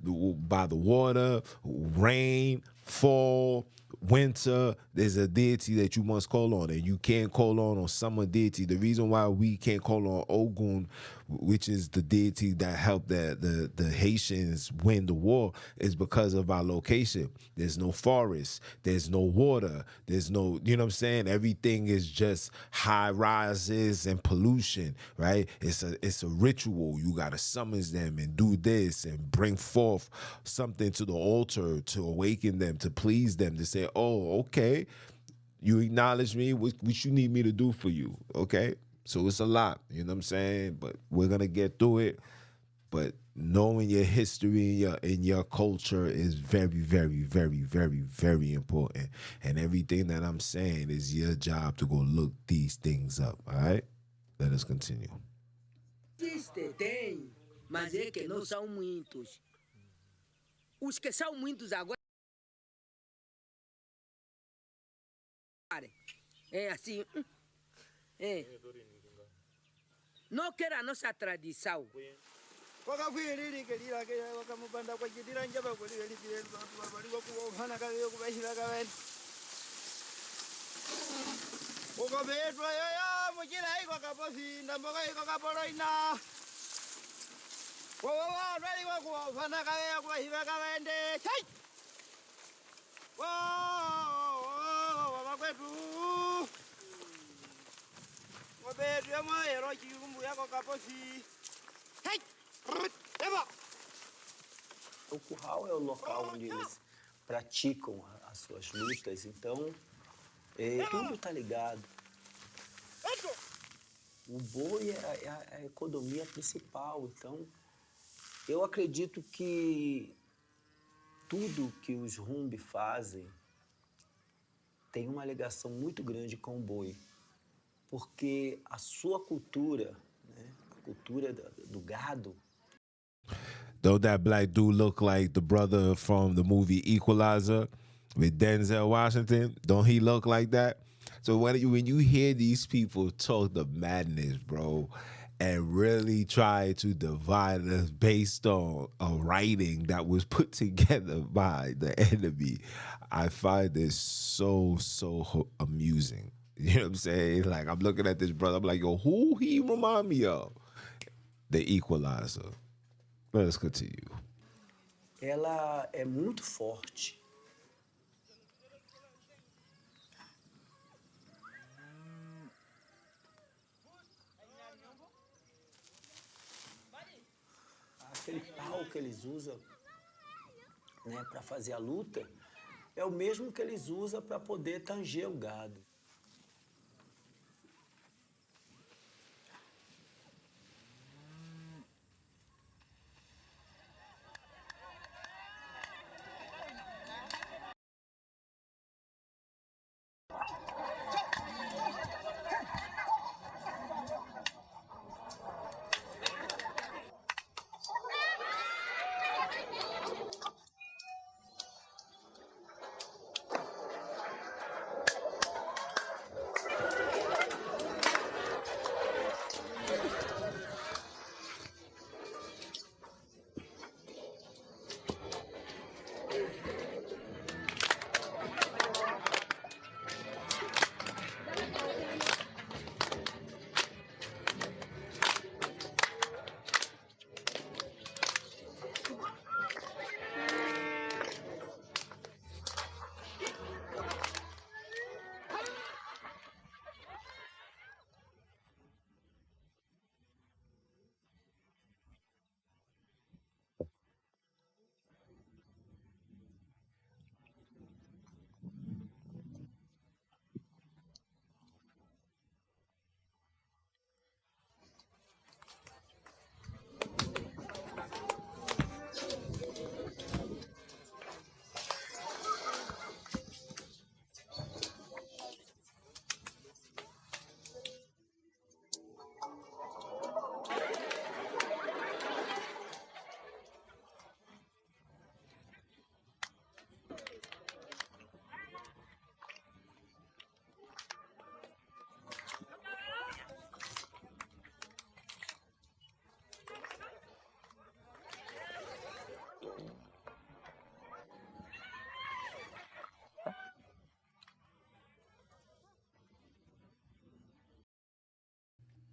by the water, rain, fall, winter, there's a deity that you must call on, and you can't call on summer deity. The reason why we can't call on Ogun, which is the deity that helped the Haitians win the war, is because of our location. There's no forest, there's no water, there's no, you know what I'm saying? Everything is just high rises and pollution, right? It's a ritual. You gotta summons them and do this and bring forth something to the altar to awaken them, to please them, to say, oh, okay, you acknowledge me, what you need me to do for you, okay? So it's a lot, you know what I'm saying? But we're gonna get through it. But knowing your history and your culture is very, very, very, very, very important. And everything that I'm saying is your job to go look these things up, all right? Let us continue. Tem, mas é que não são muitos. Os que são muitos agora é assim, não quer a nossa tradição. O curral é o local onde eles praticam as suas lutas, então tudo tá ligado. O boi é a economia principal, então eu acredito que tudo que os Rumbi fazem tem uma ligação muito grande com o boi, porque a sua cultura, né, a cultura do gado. Don't that black dude look like the brother from the movie Equalizer with Denzel Washington? Don't he look like that? So when you hear these people talk the madness, bro, and really try to divide us based on a writing that was put together by the enemy, I find this so amusing. You know what I'm saying? Like, I'm looking at this brother, I'm like, yo, who he remind me of? The Equalizer. Let us continue. Ela é muito forte. Aquele pau que eles usam, né, para fazer a luta é o mesmo que eles usam para poder tanger o gado.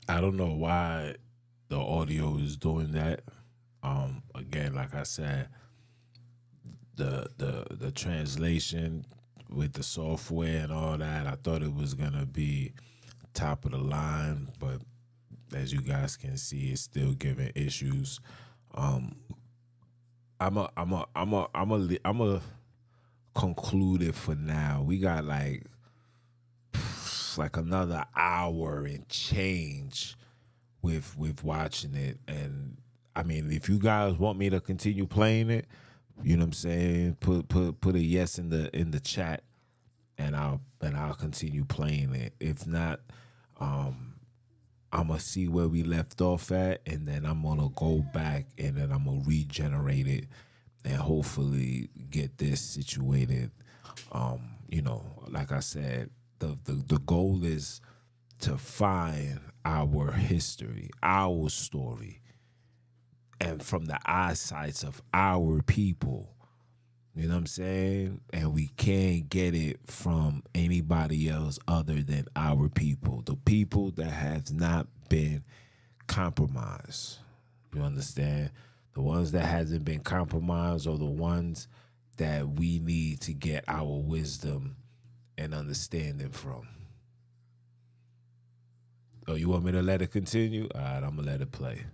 I don't know why the audio is doing that. Again, like I said, the translation with the software and all that, I thought it was gonna be top of the line, but as you guys can see, it's still giving issues. I'm a conclude it for now. We got like another hour and change with watching it, and I mean, if you guys want me to continue playing it, you know what I'm saying, put a yes in the chat, and I'll continue playing it. If not, I'm gonna see where we left off at, and then I'm gonna go back and then I'm gonna regenerate it and hopefully get this situated. You know, like I said, the goal is to find our history, our story, and from the eyesights of our people. You know what I'm saying? And we can't get it from anybody else other than our people, the people that have not been compromised. You understand? The ones that hasn't been compromised are the ones that we need to get our wisdom and understanding from. Oh, you want me to let it continue? All right, I'm going to let it play.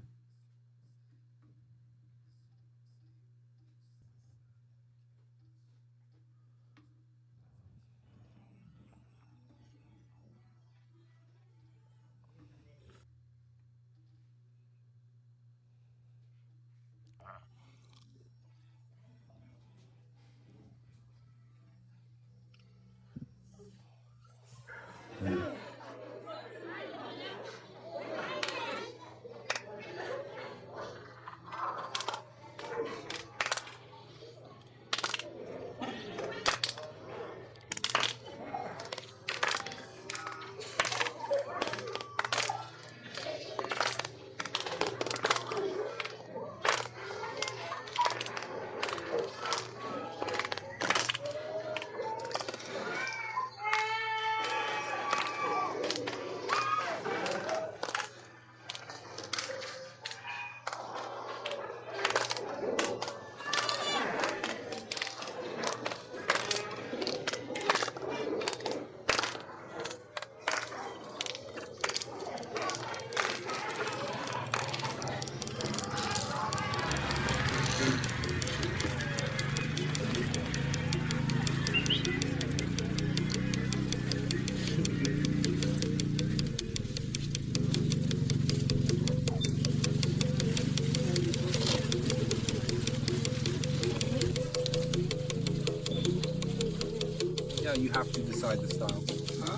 Yeah, you have to decide the style. Huh?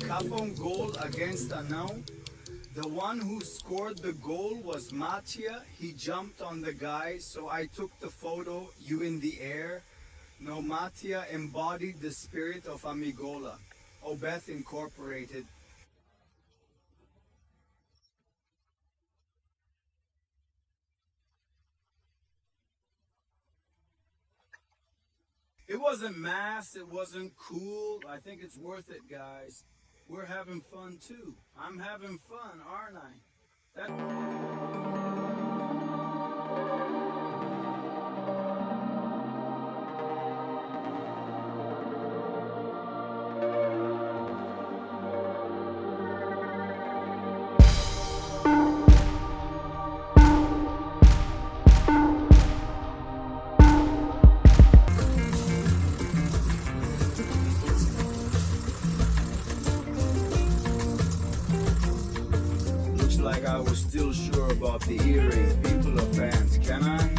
Capon goal against Anão. The one who scored the goal was Matia. He jumped on the guy, so I took the photo, you in the air. No, Matia embodied the spirit of Amigola. Obeth Incorporated. It wasn't mass, it wasn't cool. I think it's worth it, guys. We're having fun too. I'm having fun, aren't I? Looks like I was still sure about the earring. People of fans, can I?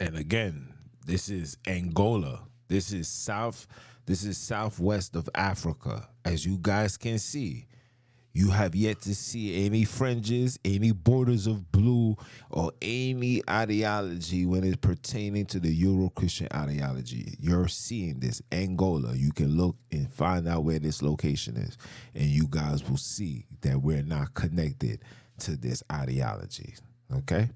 And again, this is Angola. This is southwest of Africa. As you guys can see, you have yet to see any fringes, any borders of blue, or any ideology when it's pertaining to the Euro-Christian ideology. You're seeing this, Angola. You can look and find out where this location is, and you guys will see that we're not connected to this ideology, okay?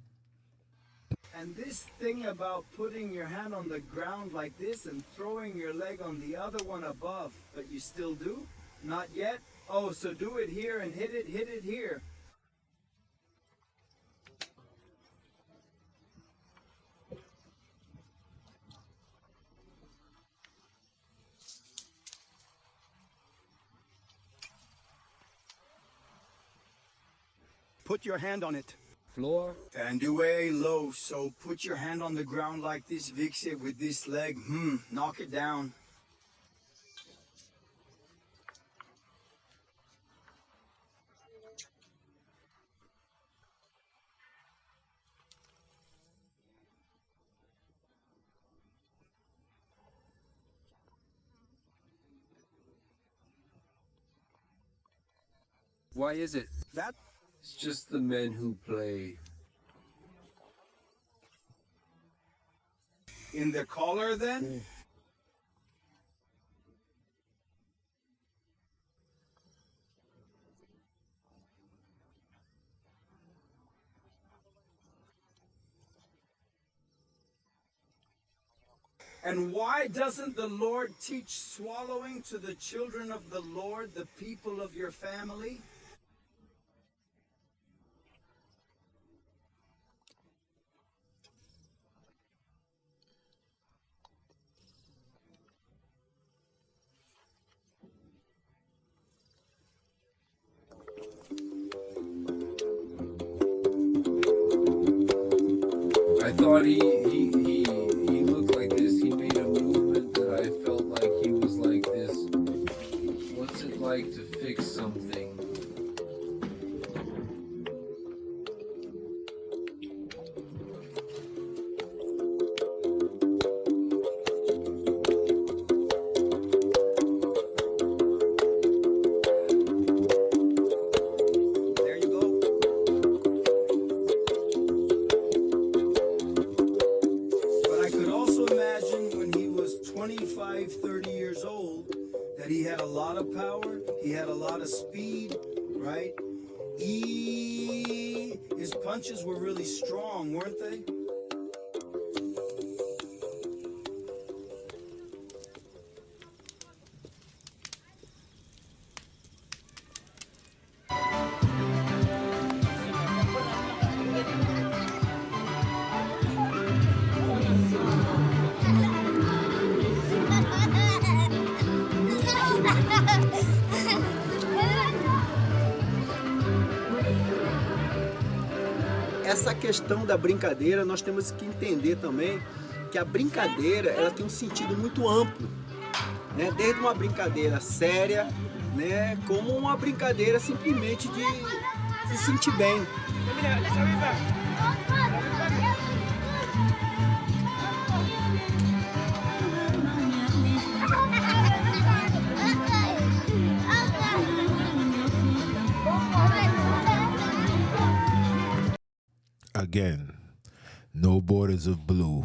And this thing about putting your hand on the ground like this and throwing your leg on the other one above, but you still do? Not yet? Oh, so do it here and hit it here. Put your hand on it. Floor. And way low, so put your hand on the ground like this, fix it with this leg. Knock it down. Why is it? That? It's just the men who play. In the collar then? And why doesn't the Lord teach swallowing to the children of the Lord, the people of your family? I thought he looked like this. He made a movement that I felt like he was like this. What's it like to fix something? But I could also imagine when he was 25, 30 years old, that he had a lot of power, he had a lot of speed, right? His punches were really strong, weren't they? Essa questão da brincadeira, nós temos que entender também que a brincadeira ela tem um sentido muito amplo, né? Desde uma brincadeira séria, né? Como uma brincadeira simplesmente de se sentir bem. Again, no borders of blue,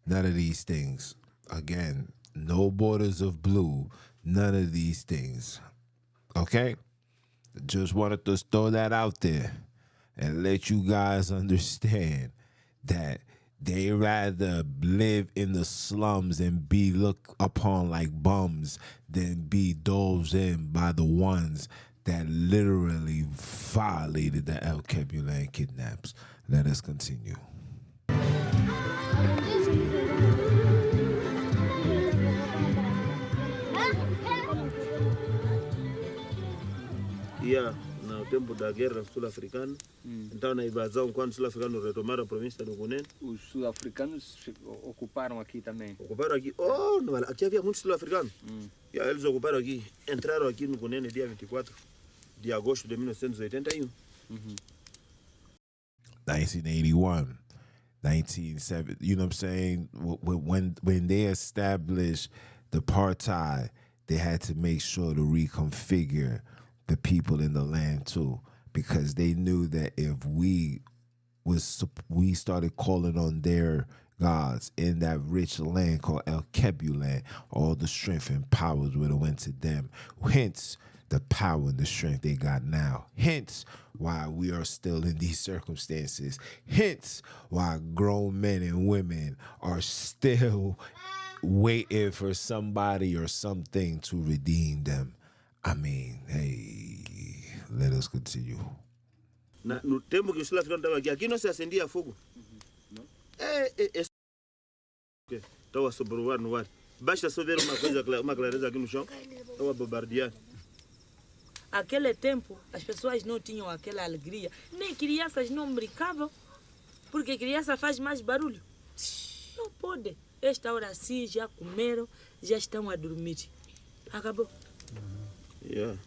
none of these things. Again, no borders of blue, none of these things. Okay? Just wanted to throw that out there and let you guys understand that they rather live in the slums and be looked upon like bums than be dove in by the ones that literally violated the Alkebulan kidnaps. Let us continue. Yeah, no tempo da guerra sul-africana. Então, na invasão, quando os sul-africanos retomaram a província do Cunene. Os sul-africanos ocuparam aqui também. Ocuparam aqui. Oh, não, aqui havia muitos sul-africanos. Yeah, eles ocuparam aqui. Entraram aqui no Cunene dia 24 de agosto de 1981. 1981. 1970, you know what I'm saying? When they established the apartheid, they had to make sure to reconfigure the people in the land too, because they knew that if we started calling on their gods in that rich land called Alkebulan, all the strength and powers would have went to them. Hence the power and the strength they got now. Hence why we are still in these circumstances. Hence why grown men and women are still waiting for somebody or something to redeem them. I mean, hey, let us continue. No tempo que o sul-africano estava aqui não se acendia fogo. Estava sobre o ar no ar. Basta só ver uma clareza aqui no chão, estava a bombardear. Aquele tempo, as pessoas não tinham aquela alegria. Nem crianças não brincavam, porque criança faz mais barulho. Não pode. Esta hora assim, já comeram, já estão a dormir. Acabou. Yeah.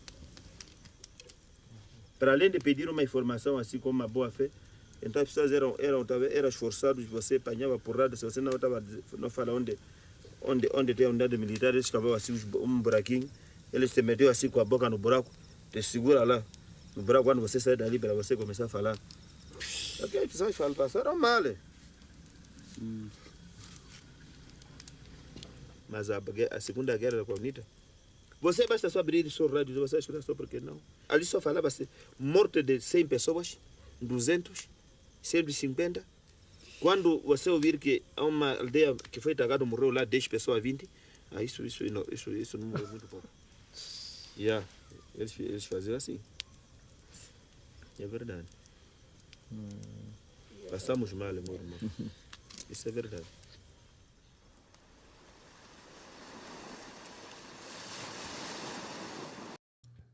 Para além de pedir uma informação assim como uma boa fé, então as pessoas eram esforçados, você apanhava porrada, se você não fala onde tem a unidade militar, eles cavavam assim um buraquinho, eles te metiam assim com a boca no buraco, te segura lá no buraco quando você sai dali para você começar a falar. Aquelas pessoas passaram mal. Mas a Segunda Guerra Colonita, você basta só abrir só rádio, você acha só porque não. Ali só falava-se morte de 100 pessoas, 200, 150. Quando você ouvir que há uma aldeia que foi atacada, morreu lá 10 pessoas, 20, isso não morreu muito pouco. Yeah. Eles faziam assim. É verdade. Passamos mal, meu irmão. Isso é verdade.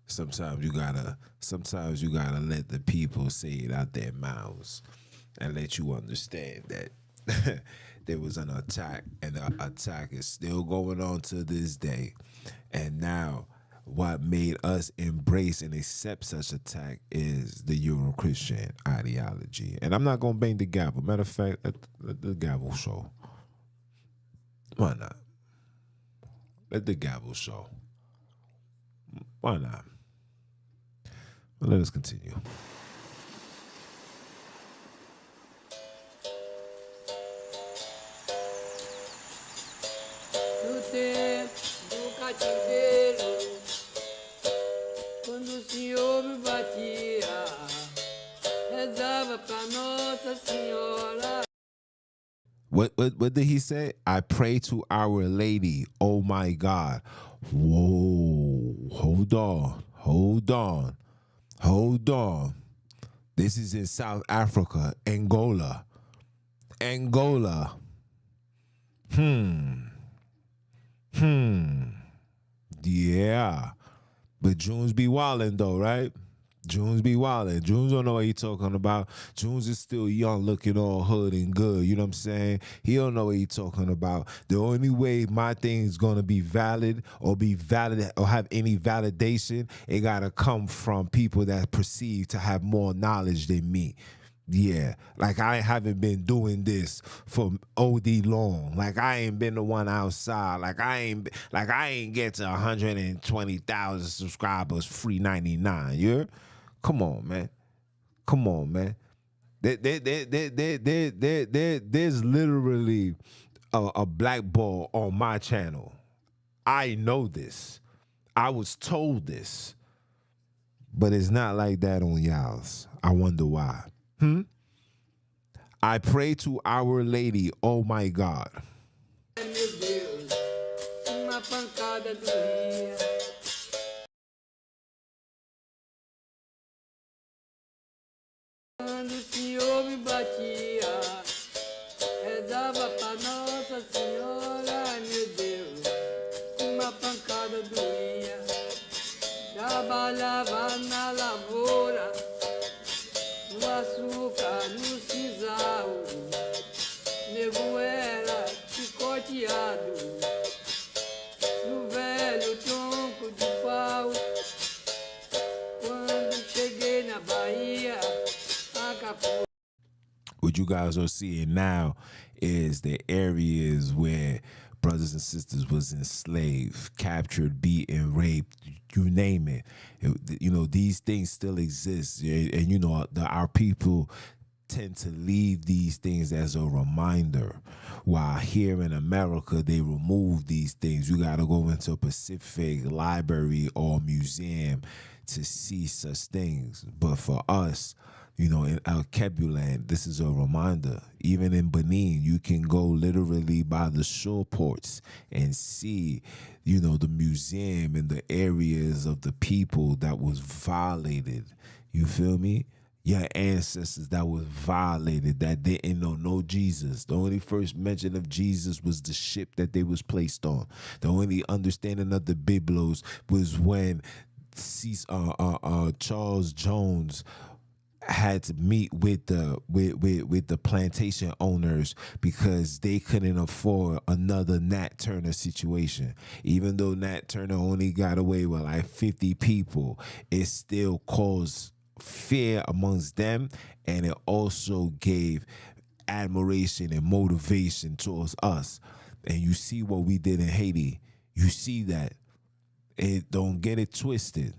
Sometimes you gotta let the people say it out their mouths and let you understand that there was an attack, and the attack is still going on to this day. And now what made us embrace and accept such attack is the Euro-Christian ideology. And I'm not gonna bang the gavel. Matter of fact, let the gavel show. Why not? Let the gavel show. Why not? Well, let us continue. No tempo do cativeiro, quando o Senhor me batia, rezava pra Nossa Senhora. What did he say? I pray to Our Lady. Oh my God. Whoa. Hold on. This is in South Africa, Angola. Yeah. But Junes be wildin' though, right? Junes be wildin'. Junes don't know what he talking about. Junes is still young, looking all hood and good. You know what I'm saying? He don't know what he talking about. The only way my thing is gonna be valid or have any validation, it gotta come from people that perceive to have more knowledge than me. Yeah, like I haven't been doing this for OD long. Like I ain't been the one outside. Like I ain't get to 120,000 subscribers free 99. Yeah, come on, man. There's literally a black ball on my channel. I know this. I was told this, but it's not like that on y'all's. I wonder why. I pray to Our Lady, oh my God. Meu Deus, uma pancada doía. Quando o Senhor me batia, rezava pra Nossa Senhora. Ai, meu Deus, uma pancada doía. Trabalhava na lavoura, no açúcar, no sisal, nego era chicoteado, no velho tronco de pau. Quando cheguei na Bahia, a capoeira. what you guys are seeing now is the areas where brothers and sisters was enslaved, captured, beaten, raped, you name it. You know, these things still exist. And you know, our people tend to leave these things as a reminder. While here in America, they remove these things. You got to go into a specific library or museum to see such things. But for us, you know, in Alkebulan, this is a reminder. Even in Benin, you can go literally by the shore ports and see, you know, the museum and the areas of the people that was violated. You feel me? Your ancestors that was violated, that didn't know no Jesus. The only first mention of Jesus was the ship that they was placed on. The only understanding of the Biblos was when Charles Jones had to meet with the plantation owners because they couldn't afford another Nat Turner situation. Even though Nat Turner only got away with like 50 people, it still caused fear amongst them, and it also gave admiration and motivation towards us. And you see what we did in Haiti. You see that. Don't get it twisted.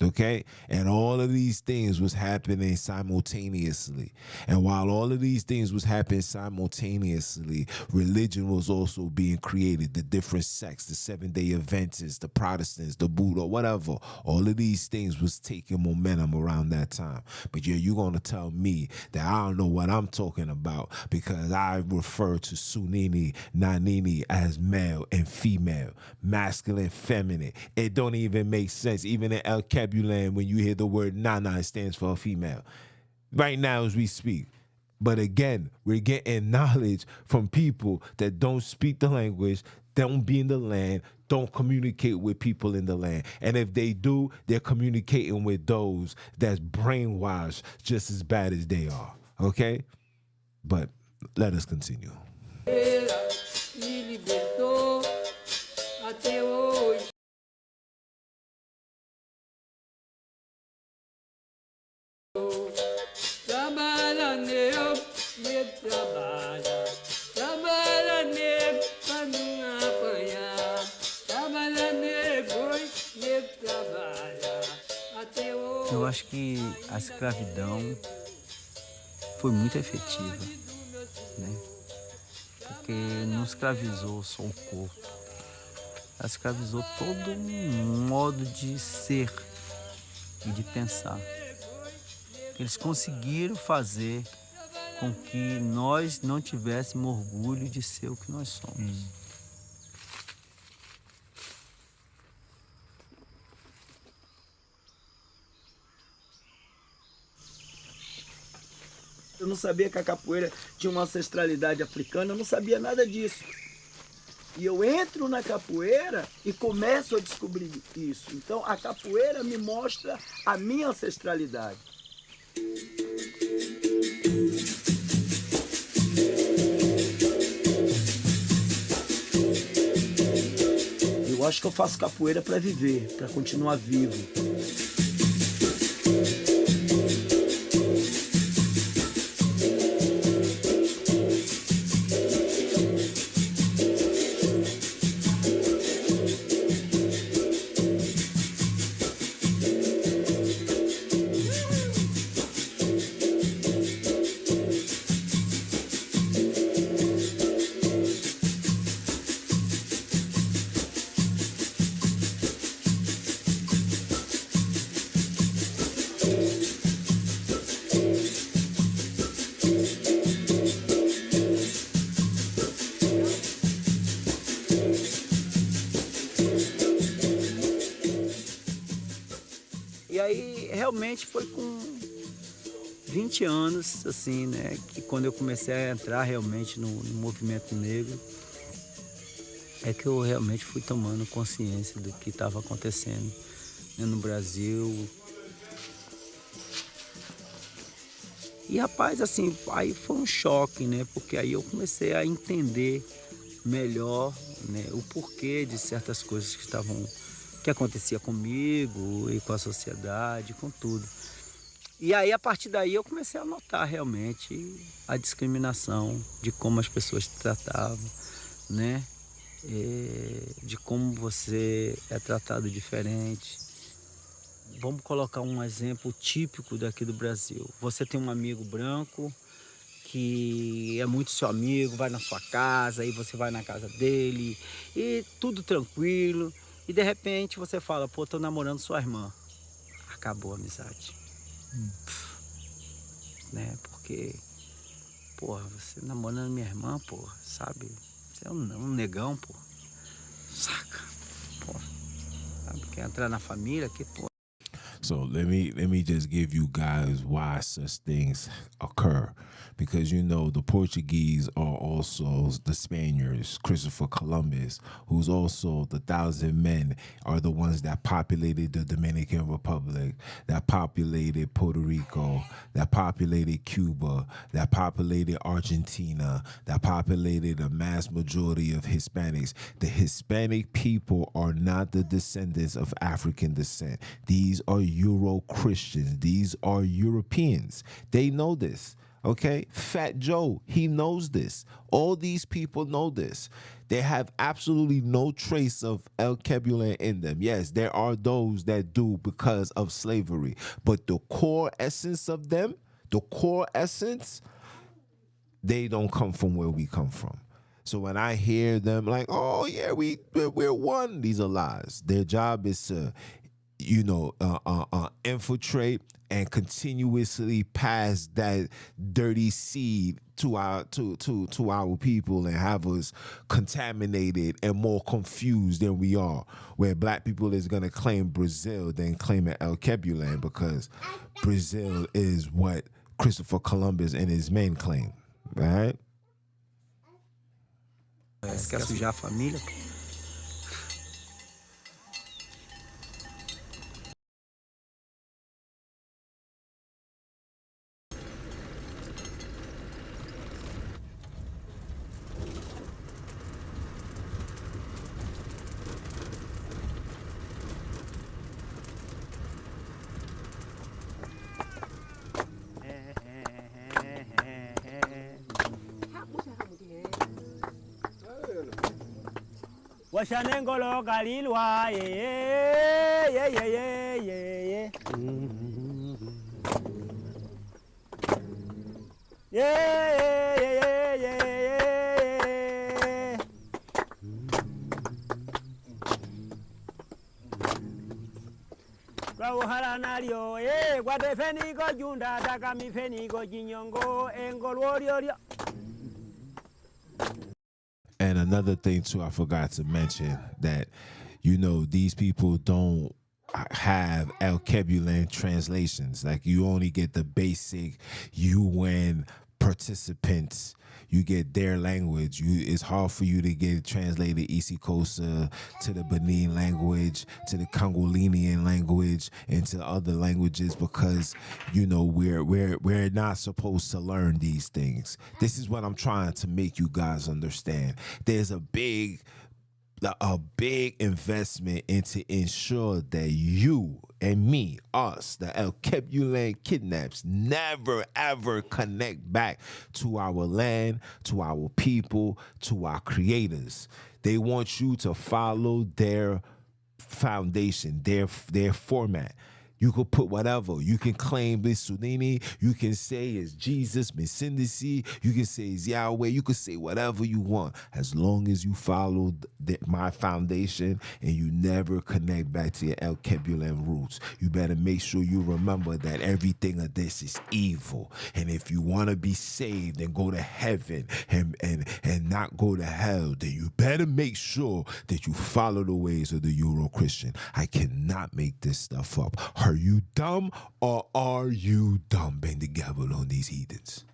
Okay? And all of these things was happening simultaneously. And while all of these things was happening simultaneously, religion was also being created. The different sects, the Seventh-day Adventists, the Protestants, the Buddha, whatever. All of these things was taking momentum around that time. But yeah, you're going to tell me that I don't know what I'm talking about because I refer to Sunini, Nanini as male and female, masculine, feminine. It don't even make sense. Even in Alkebulan, when you hear the word Nana, it stands for a female. Right now as we speak. But again, we're getting knowledge from people that don't speak the language, don't be in the land, don't communicate with people in the land. And if they do, they're communicating with those that's brainwashed just as bad as they are. Okay? But let us continue. Eu acho que a escravidão foi muito efetiva, né? Porque não escravizou só o corpo, ela escravizou todo um modo de ser e de pensar. Eles conseguiram fazer com que nós não tivéssemos orgulho de ser o que nós somos. Eu não sabia que a capoeira tinha uma ancestralidade africana, eu não sabia nada disso. E eu entro na capoeira e começo a descobrir isso. Então a capoeira me mostra a minha ancestralidade. Eu acho que eu faço capoeira para viver, para continuar vivo. E aí, realmente, foi com 20 anos, assim, né, que quando eu comecei a entrar realmente no movimento negro, é que eu realmente fui tomando consciência do que estava acontecendo, né, no Brasil. E, rapaz, assim, aí foi um choque, né, porque aí eu comecei a entender melhor, né, o porquê de certas coisas que acontecia comigo e com a sociedade, com tudo. E aí, a partir daí, eu comecei a notar realmente a discriminação, de como as pessoas te tratavam, né? De como você é tratado diferente. Vamos colocar um exemplo típico daqui do Brasil. Você tem um amigo branco que é muito seu amigo, vai na sua casa, aí você vai na casa dele, e tudo tranquilo. E de repente você fala, pô, tô namorando sua irmã. Acabou a amizade. Né? Porque, porra, você namorando minha irmã, porra, sabe? Você é um negão, porra. Saca? Porra. Sabe? Quer entrar na família, que porra. So let me just give you guys why such things occur. Because you know the Portuguese are also the Spaniards, Christopher Columbus, who's also the 1,000 men, are the ones that populated the Dominican Republic, that populated Puerto Rico, that populated Cuba, that populated Argentina, that populated a mass majority of Hispanics. The Hispanic people are not the descendants of African descent. These are Euro-Christians. These are Europeans. They know this. Okay? Fat Joe, he knows this. All these people know this. They have absolutely no trace of Alkebulan in them. Yes, there are those that do because of slavery. But the core essence of them, the core essence, they don't come from where we come from. So when I hear them like, oh yeah, we're one, these are lies. Their job is to, infiltrate and continuously pass that dirty seed to our people and have us contaminated and more confused than we are. Where black people is gonna claim Brazil than claiming Alkebulan, because Brazil is what Christopher Columbus and his men claim, right? Quer sujar a família? Washanengolo galilwa ye ye ye ye ye ye Gauhala nario guade fenigo junda daga mi fenigo jinyongo engolworio. And another thing too, I forgot to mention that, these people don't have Alkebulan translations. Like, you only get the basic UN participants. You get their language. It's hard for you to get translated Isikosa to the Benin language, to the Congolinian language, and to other languages, because we're not supposed to learn these things. This is what I'm trying to make you guys understand. There's a big investment into ensure that you and me, us, the Alkebulan kidnaps, never ever connect back to our land, to our people, to our creators. They want you to follow their foundation, their format. You could put whatever. You can claim this Sunini. You can say it's Jesus, Misindisi. You can say it's Yahweh. You can say whatever you want, as long as you follow my foundation and you never connect back to your Alkebulan roots. You better make sure you remember that everything of this is evil. And if you want to be saved and go to heaven and not go to hell, then you better make sure that you follow the ways of the Euro-Christian. I cannot make this stuff up. Are you dumb or are you dumb? Bang the gavel on these heathens.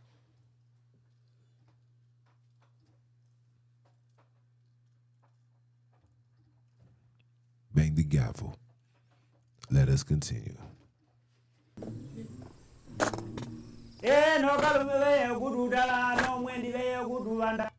Bang the gavel. Let us continue. No kalume gudu dala no mwendi ve gudu anda.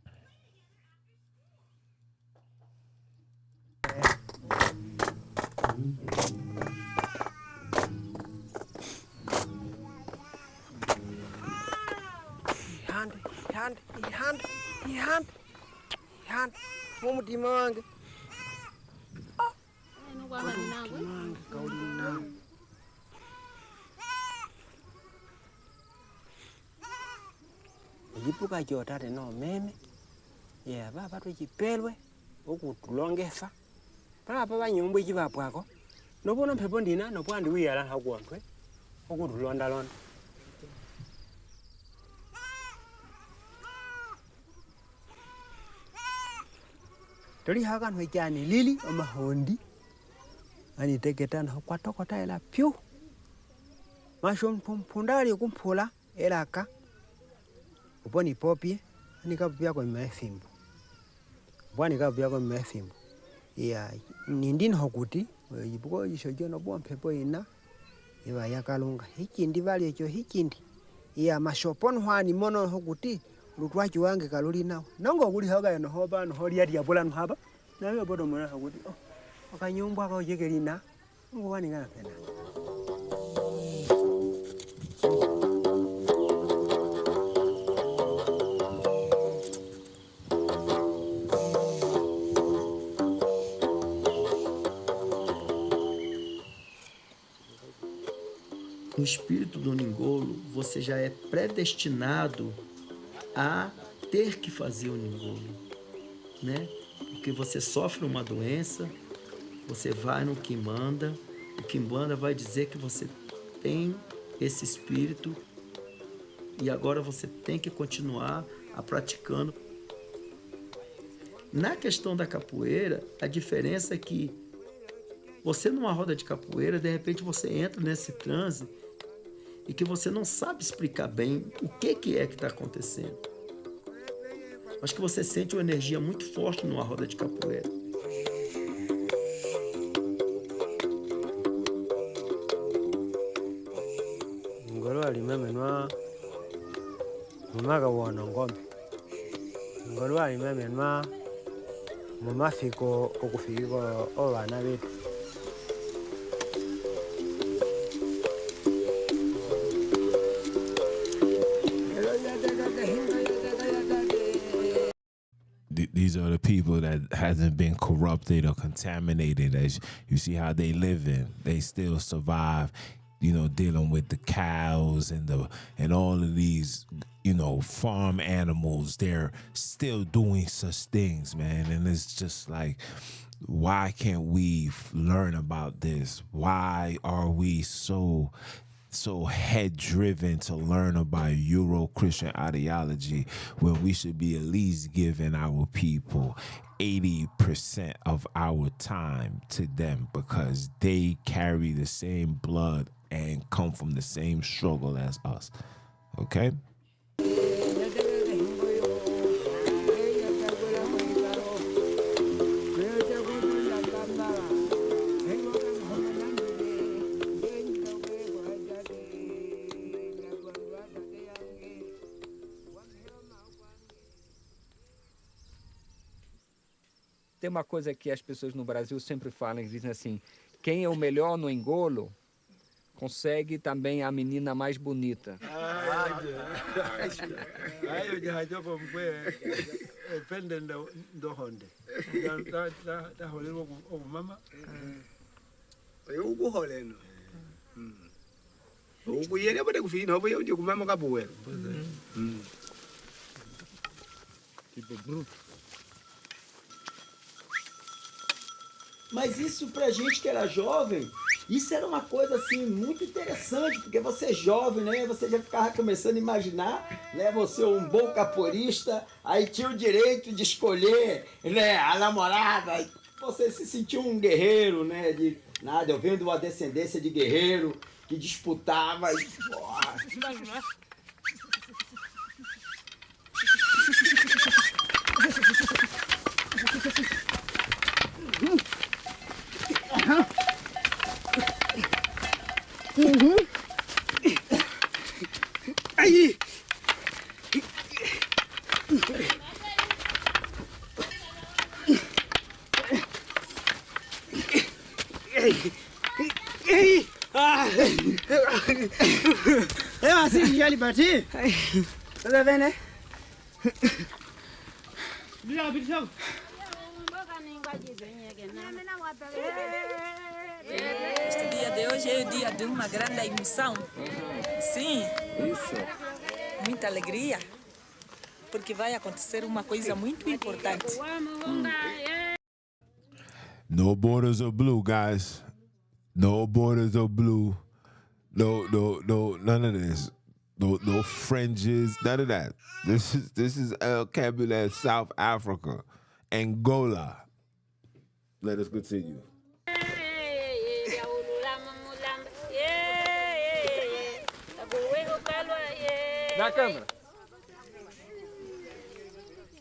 mumutima wange Jipuka jotate no meme ya baba twechipelwe ukutulongefa papa banyumbwe chivapwako nobona mphepo ndina nopwandi wiyala hakuntwe ukutulondalonda toli hakanwe chani lili omahondi aniteketana kwatokota ela pyu masho mpundali kumphula elaka uponi popie anikapya kwa mefimbo bwani kapya kwa mefimbo ya nindini hokuti yibuko yishojono bwa mphepo ina iba yakalunga hikindi vali echo hikindi ya mashopon hwani mono hokuti lutwachi wange kaluli nawo nongo kuli hoga eno hoba no holi yadi yabola haba nawe bodo mona hokuti akanyumbwa ka jekelina ngo wani ngana pena No espírito do Ningolo, você já é predestinado a ter que fazer o Ningolo, né? Porque você sofre uma doença, você vai no Quimbanda, o Quimbanda vai dizer que você tem esse espírito e agora você tem que continuar a praticando. Na questão da capoeira, a diferença é que você numa roda de capoeira, de repente você entra nesse transe e que você não sabe explicar bem o que é que está acontecendo. Mas que você sente uma energia muito forte numa roda de capoeira. Ngolo alimamenwa mumaga wono ngombe. Ngolo alimamenwa mumafiko okufikiko obana betu. These are the people that hasn't been corrupted or contaminated. As you see how they live in, they still survive, you know, dealing with the cows and all of these, you know, farm animals. They're still doing such things, man. And it's just like, why can't we learn about this? Why are we so head driven to learn about Euro-Christian ideology when we should be at least giving our people 80% of our time to them, because they carry the same blood and come from the same struggle as us. Okay? Tem uma coisa que as pessoas no Brasil sempre falam, que dizem assim, quem é o melhor no engolo, consegue também a menina mais bonita. Tipo bruto. Mas isso pra gente que era jovem, isso era uma coisa assim muito interessante, porque você é jovem, né? Você já ficava começando a imaginar, né? Você é um bom capoeirista, aí tinha o direito de escolher, né? A namorada, você se sentiu um guerreiro, né? De nada, eu venho de uma descendência de guerreiro que disputava. Aí! É assim que já lhe bati? Tá vendo, né? Este dia de hoje é o dia de uma grande emoção. Sim. Isso. Muita alegria. Porque vai acontecer uma coisa muito importante. No borders of blue, guys. No borders of blue. No, none of this. No fringes, none of that. This is Alkebulan, South Africa, Angola. Let us continue. Na câmera.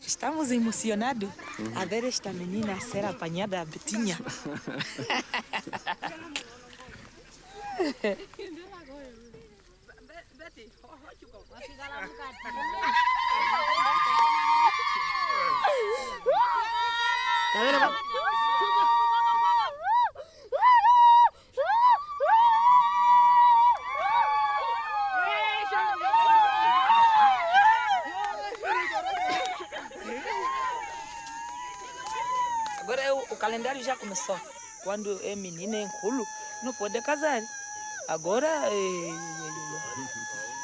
Estamos emocionados a ver esta menina ser apanhada a Betinha. Agora o calendário já começou. Quando é menina em culo, não pode casar. Agora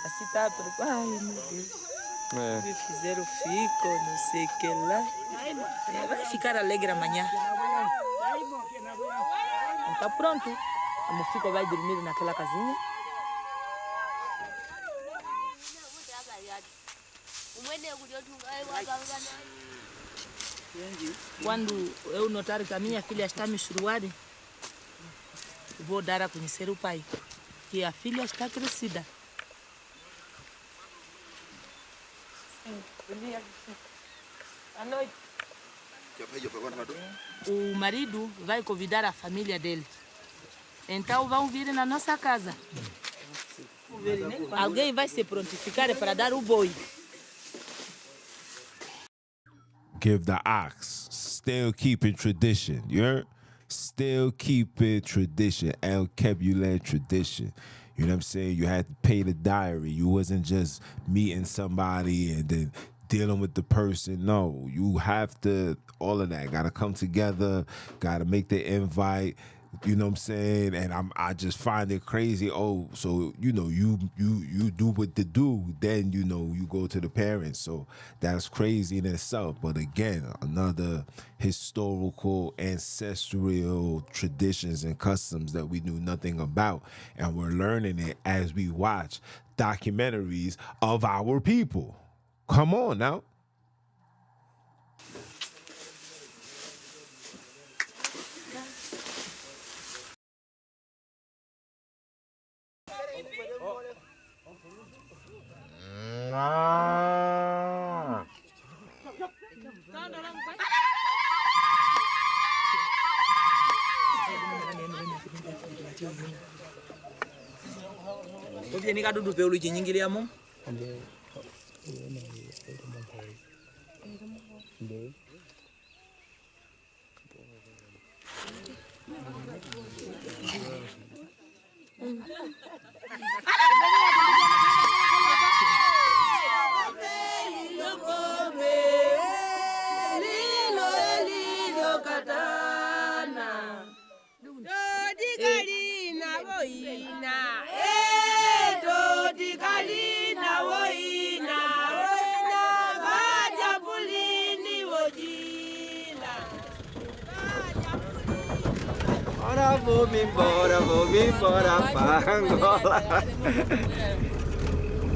assim tá. Ai, meu Deus. Me fizeram fico, não sei o que lá. Vai ficar alegre amanhã. Então pronto. A Mofico vai dormir naquela casinha. Quando eu notar que a minha filha está menstruada, vou dar a conhecer o pai que a filha está crescida. Bom dia. À noite. O marido vai convidar a família dele. Então vão vir na nossa casa. Alguém vai se prontificar para dar o boi. Give the ox. Still keeping tradition. You heard? Still keeping tradition. Alkebulan tradition. You know what I'm saying? You had to pay the diary. You wasn't just meeting somebody and then dealing with the person. No, you have to, all of that. Got to come together. Got to make the invite. You know what I'm saying? And I just find it crazy. Oh, so, you know, you do what to do. Then, you know, you go to the parents. So that's crazy in itself. But again, another historical, ancestral traditions and customs that we knew nothing about. And we're learning it as we watch documentaries of our people. Come on now. Oke, ini kado dupe ulu jinying kili among. Ora vou-me embora para Angola.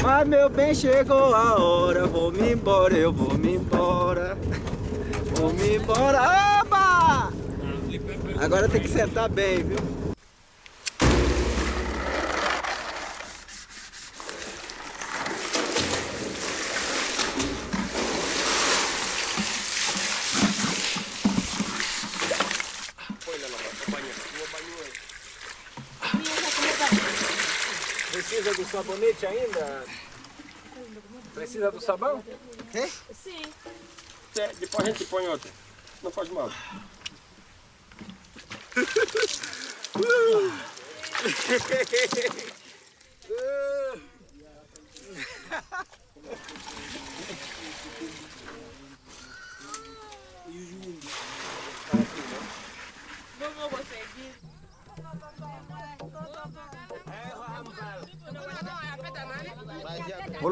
Mas meu bem, chegou a hora. Vou-me embora, eu vou-me embora. Vou-me embora. Opa! Agora tem que sentar bem, viu? Precisa do sabonete ainda? Precisa do sabão? Sim. Depois a gente põe outro. Não faz mal.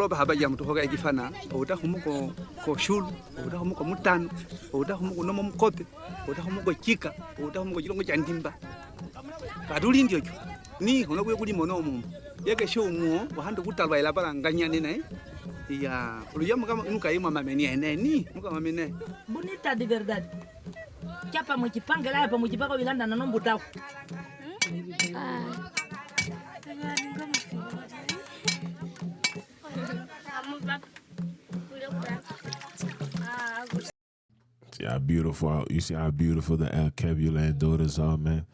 ba haba ya mtu hoga ikifana oda humu ko shulu oda humu ko mutano oda humu ko nomo mkope oda humu ko chika oda humu ko jilongo jandimba kaduli ndio ni hono kwe kuli mono mu yeke show mu wahando kutalwa ila baranganya nene ya uluya muka nuka yima mameni eneni muka mamene bonita de verdade chapa mukipanga la hapa mukipaka wilanda na nombo tako See how beautiful, you see how beautiful the Alkebulan daughters are, man.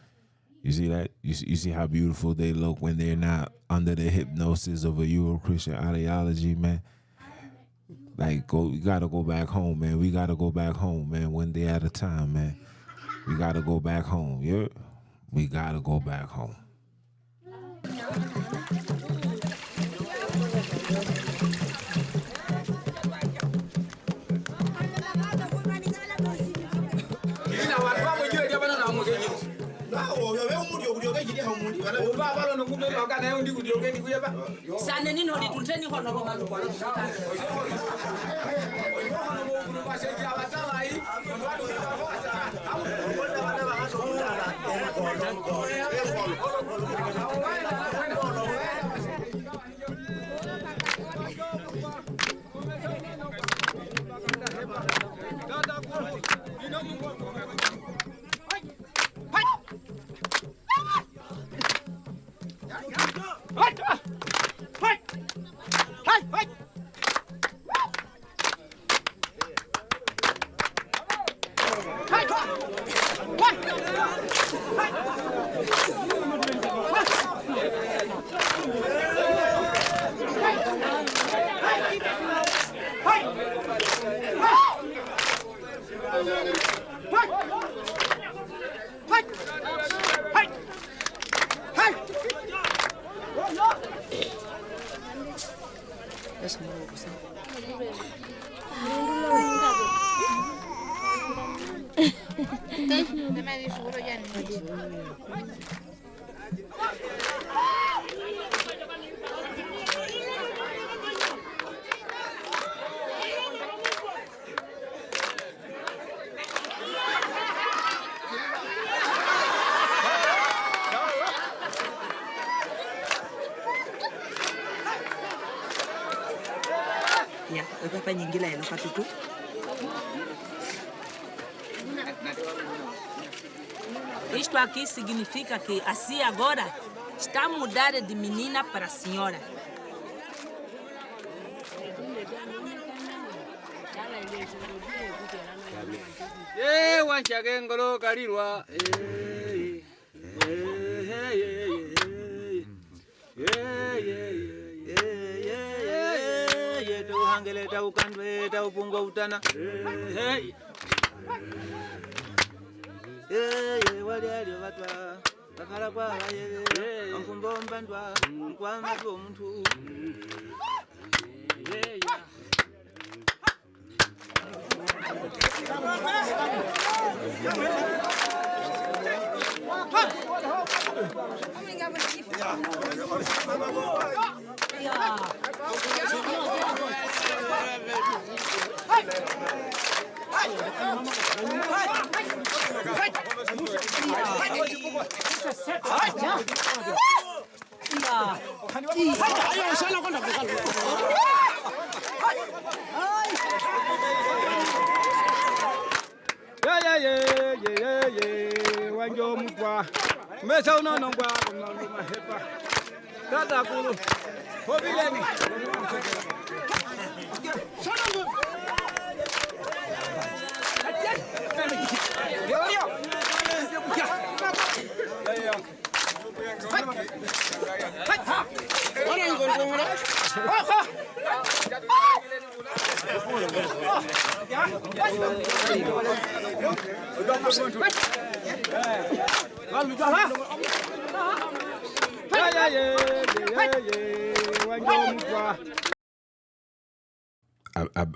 You see that? You see how beautiful they look when they're not under the hypnosis of a Euro-Christian ideology, man. Like, we gotta go back home, man. We gotta go back home, man. One day at a time, man. We gotta go back home, yeah? We gotta go back home. Sana nini hodi tunteni hono kwa malu kwa ya, apa nyingila ya lokatutu. Isto aqui significa que assim agora está a mudar de menina para senhora. Wanchage ngolo kalirwa tuhangele taukandwe taupungwa utana walialio vatwa vakhala kwa vayeve mfumbo mbandwa nkwamatu omuntu wanjo mutwa mesa unanongwa mahepa tata kulu hobileni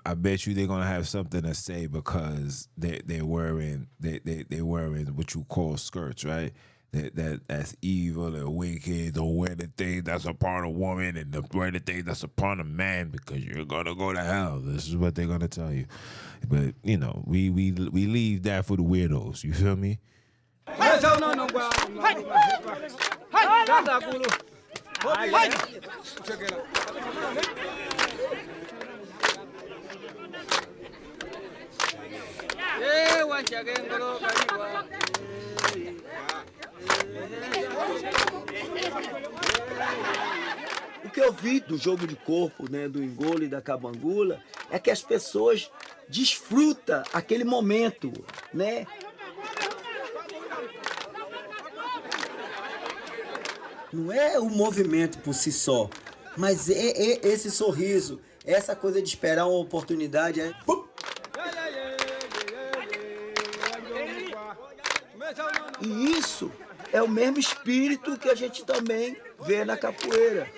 I bet you they're gonna have something to say because they're wearing what you call skirts, right? that's evil and wicked. Don't wear the thing that's upon a woman and wear the thing that's upon a man because you're gonna go to hell. This is what they're gonna tell you. But you know, we leave that for the weirdos. You feel me? O que eu vi do jogo de corpo, né, do engolo e da cabangula, é que as pessoas desfrutam aquele momento, né? Não é o movimento por si só, mas é esse sorriso, essa coisa de esperar uma oportunidade. E isso é o mesmo espírito que a gente também vê na capoeira.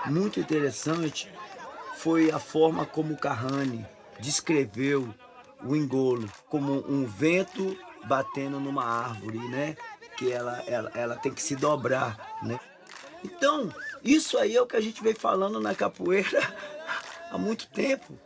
Muito interessante foi a forma como o Carrani descreveu o engolo como um vento batendo numa árvore, né? Que ela tem que se dobrar, né? Então, isso aí é o que a gente vem falando na capoeira há muito tempo.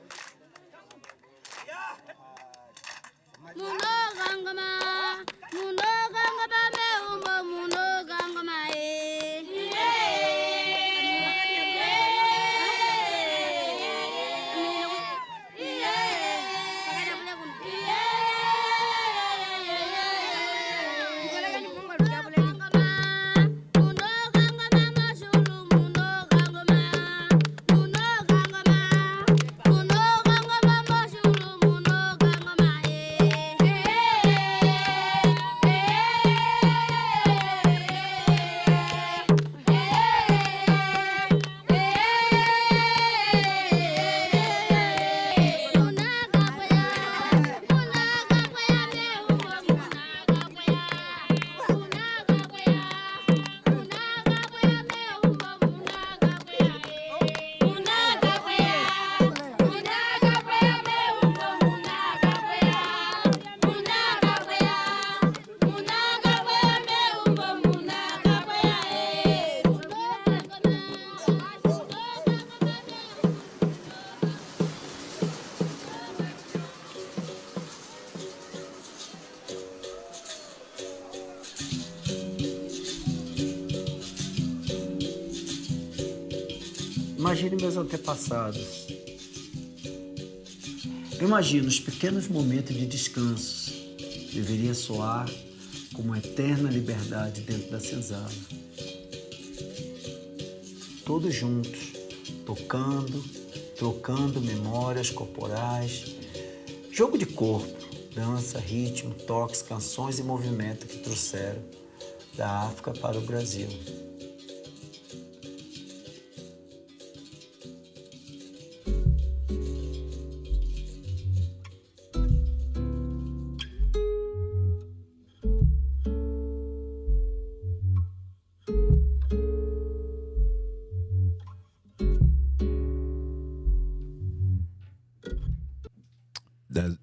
Imagine meus antepassados. Eu imagino os pequenos momentos de descanso. Deveria soar como uma eterna liberdade dentro da senzala. Todos juntos, tocando, trocando memórias corporais. Jogo de corpo, dança, ritmo, toques, canções e movimento que trouxeram da África para o Brasil.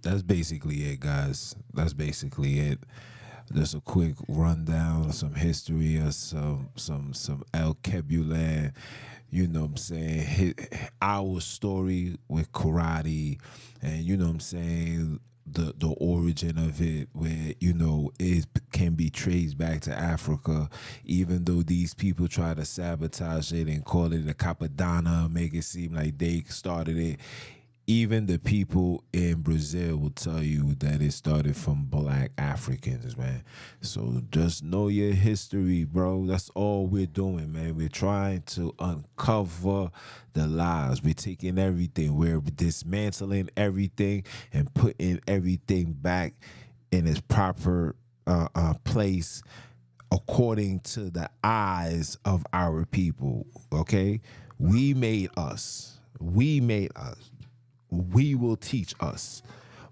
That's basically it, guys. That's basically it. Just a quick rundown of some history of some Alkebulan, you know what I'm saying, our story with karate, and you know what I'm saying, the origin of it, where, you know, it can be traced back to Africa, even though these people try to sabotage it and call it a capadana, make it seem like they started it. Even the people in Brazil will tell you that it started from black Africans, man. So just know your history, bro. That's all we're doing, man. We're trying to uncover the lies. We're taking everything. We're dismantling everything and putting everything back in its proper place according to the eyes of our people, okay? We made us. We made us. We will teach us.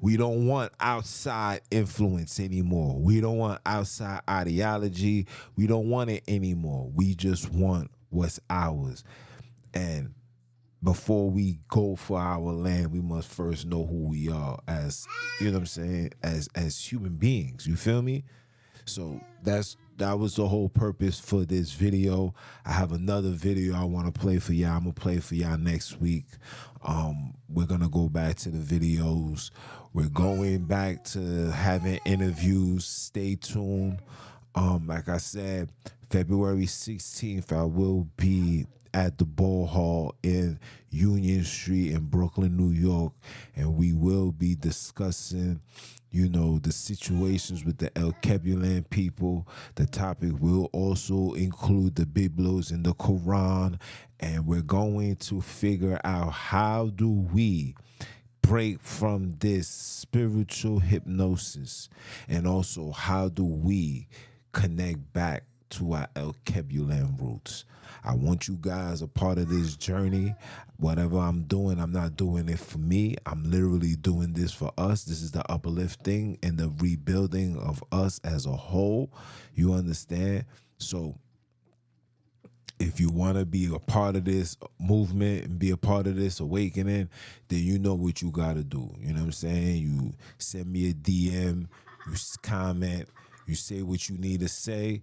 We don't want outside influence anymore. We don't want outside ideology. We don't want it anymore. We just want what's ours. And before we go for our land, we must first know who we are as, you know what I'm saying, as human beings. You feel me? So that was the whole purpose for this video. I have another video I want to play for y'all. I'm gonna play for y'all next week. We're gonna go back to the videos. We're going back to having interviews. Stay tuned. Like I said, February 16th, I will be at the Ball Hall in Union Street in Brooklyn, New York, and we will be discussing, you know, the situations with the Alkebulan people. The topic will also include the Biblos in the Quran, and we're going to figure out how do we break from this spiritual hypnosis, and also how do we connect back to our Alkebulan roots. I want you guys a part of this journey. Whatever I'm doing, I'm not doing it for me. I'm literally doing this for us. This is the uplifting and the rebuilding of us as a whole. You understand? So if you want to be a part of this movement and be a part of this awakening, then you know what you got to do. You know what I'm saying? You send me a DM, you comment, you say what you need to say.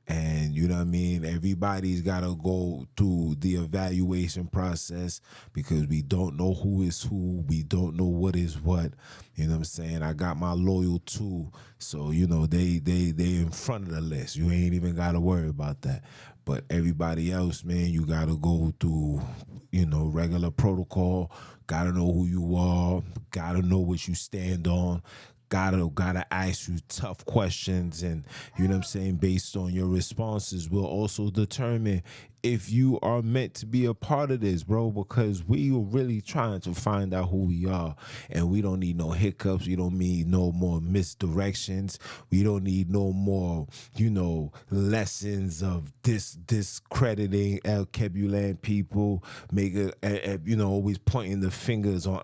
And you know what I mean? Everybody's got to go through the evaluation process, because we don't know who is who. We don't know what is what. You know what I'm saying? I got my loyal too. So, you know, they in front of the list. You ain't even got to worry about that. But everybody else, man, you got to go through, you know, regular protocol. Got to know who you are. Got to know what you stand on. Gotta ask you tough questions, and you know what I'm saying, based on your responses will also determine if you are meant to be a part of this, bro, because we are really trying to find out who we are, and we don't need no hiccups. We don't need no more misdirections. We don't need no more, you know, lessons of discrediting Alkebulan people, you know, always pointing the fingers on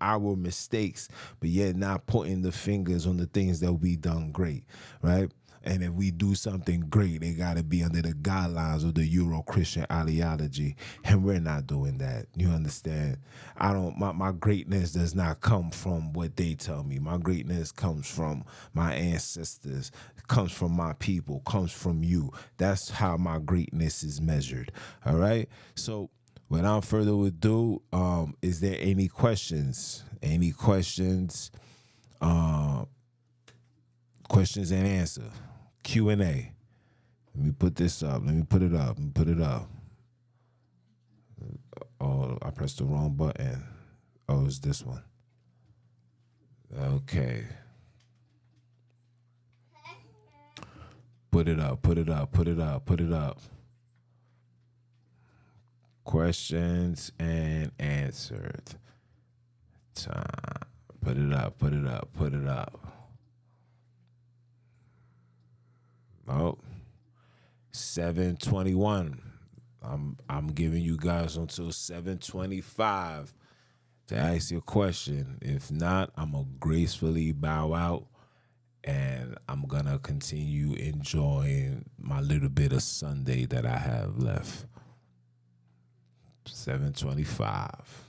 our mistakes, but yet not putting the fingers on the things that we done great, right? And if we do something great, they got to be under the guidelines of the Euro-Christian ideology, and we're not doing that. You understand? My greatness does not come from what they tell me. My greatness comes from my ancestors, comes from my people, comes from you. That's how my greatness is measured, all right? So without further ado, is there any questions? Any questions? Questions and answer. Q&A. Let me put this up. Let me put it up. Oh, I pressed the wrong button. Oh, it's this one. Okay. Put it up. Questions and answered. Time. Put it up. Oh, 7:21. I'm giving you guys until 7:25 to ask your question. If not, I'm gonna gracefully bow out, and I'm gonna continue enjoying my little bit of Sunday that I have left. 7:25.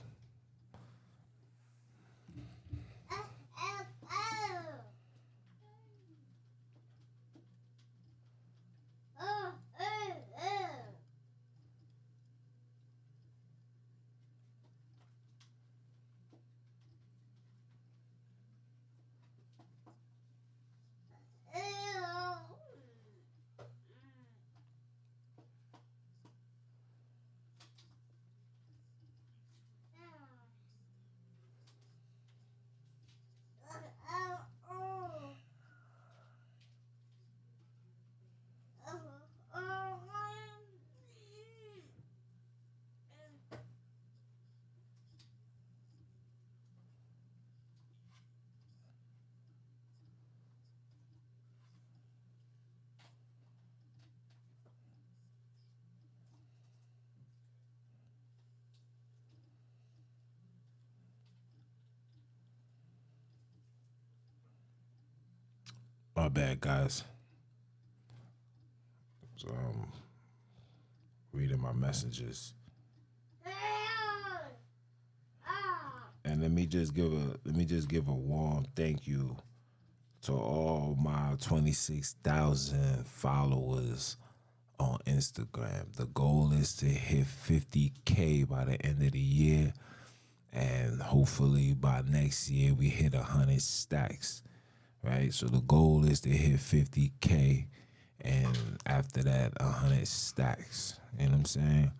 My bad, guys. So, reading my messages. And let me just give a warm thank you to all my 26,000 followers on Instagram. The goal is to hit 50K by the end of the year, and hopefully by next year we hit 100 stacks. Right? So the goal is to hit 50K, and after that 100 stacks. You know what I'm saying?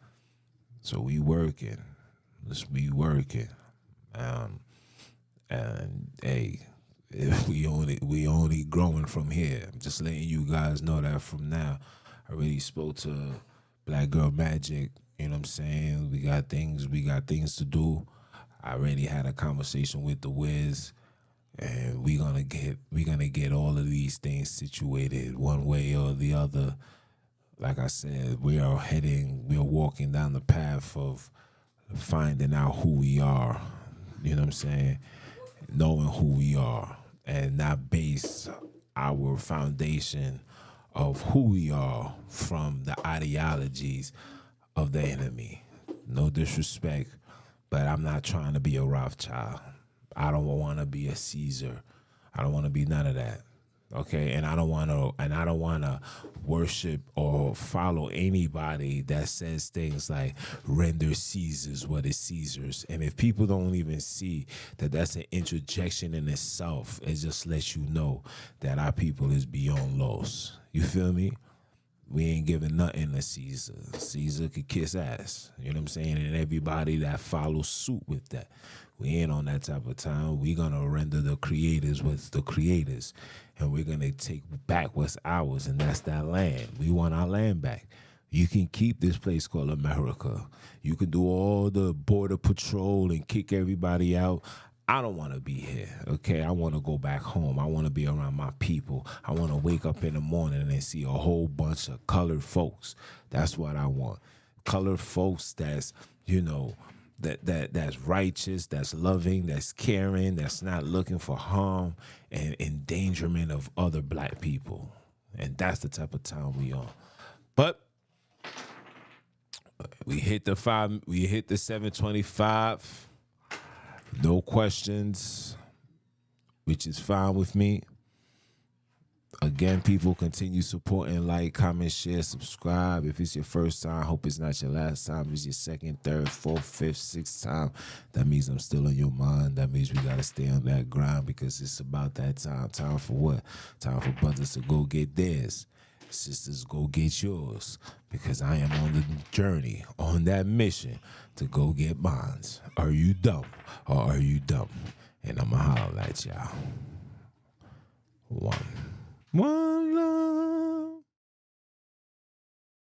So we working. Let's be working. And hey, we only growing from here. I'm just letting you guys know that from now. I already spoke to Black Girl Magic. You know what I'm saying? We got things to do. I already had a conversation with the Wiz, and we gonna get all of these things situated one way or the other. Like I said, we are walking down the path of finding out who we are. You know what I'm saying? Knowing who we are, and not base our foundation of who we are from the ideologies of the enemy. No disrespect, but I'm not trying to be a Rothschild. I don't want to be a Caesar. I don't want to be none of that. Okay, and I don't want to worship or follow anybody that says things like render Caesar's what is Caesar's. And if people don't even see that that's an interjection in itself, it just lets you know that our people is beyond loss. You feel me? We ain't giving nothing to Caesar. Caesar could kiss ass. You know what I'm saying? And everybody that follows suit with that. We ain't on that type of time. We're going to render the creators what's the creators. And we're going to take back what's ours, and that's that land. We want our land back. You can keep this place called America. You can do all the border patrol and kick everybody out. I don't want to be here, okay? I want to go back home. I want to be around my people. I want to wake up in the morning and see a whole bunch of colored folks. That's what I want. Colored folks that's, you know, that's righteous, that's loving, that's caring, that's not looking for harm and endangerment of other black people. And that's the type of time we on. But we hit the 725. No questions, which is fine with me. Again, people, continue supporting, like, comment, share, subscribe. If it's your first time, hope it's not your last time. If it's your second, third, fourth, fifth, sixth time, that means I'm still on your mind. That means we got to stay on that grind, because it's about that time. Time for what? Time for brothers to go get theirs. Sisters, go get yours, because I am on the journey, on that mission to go get mine. Are you dumb or are you dumb? And I'ma holler at y'all. One love.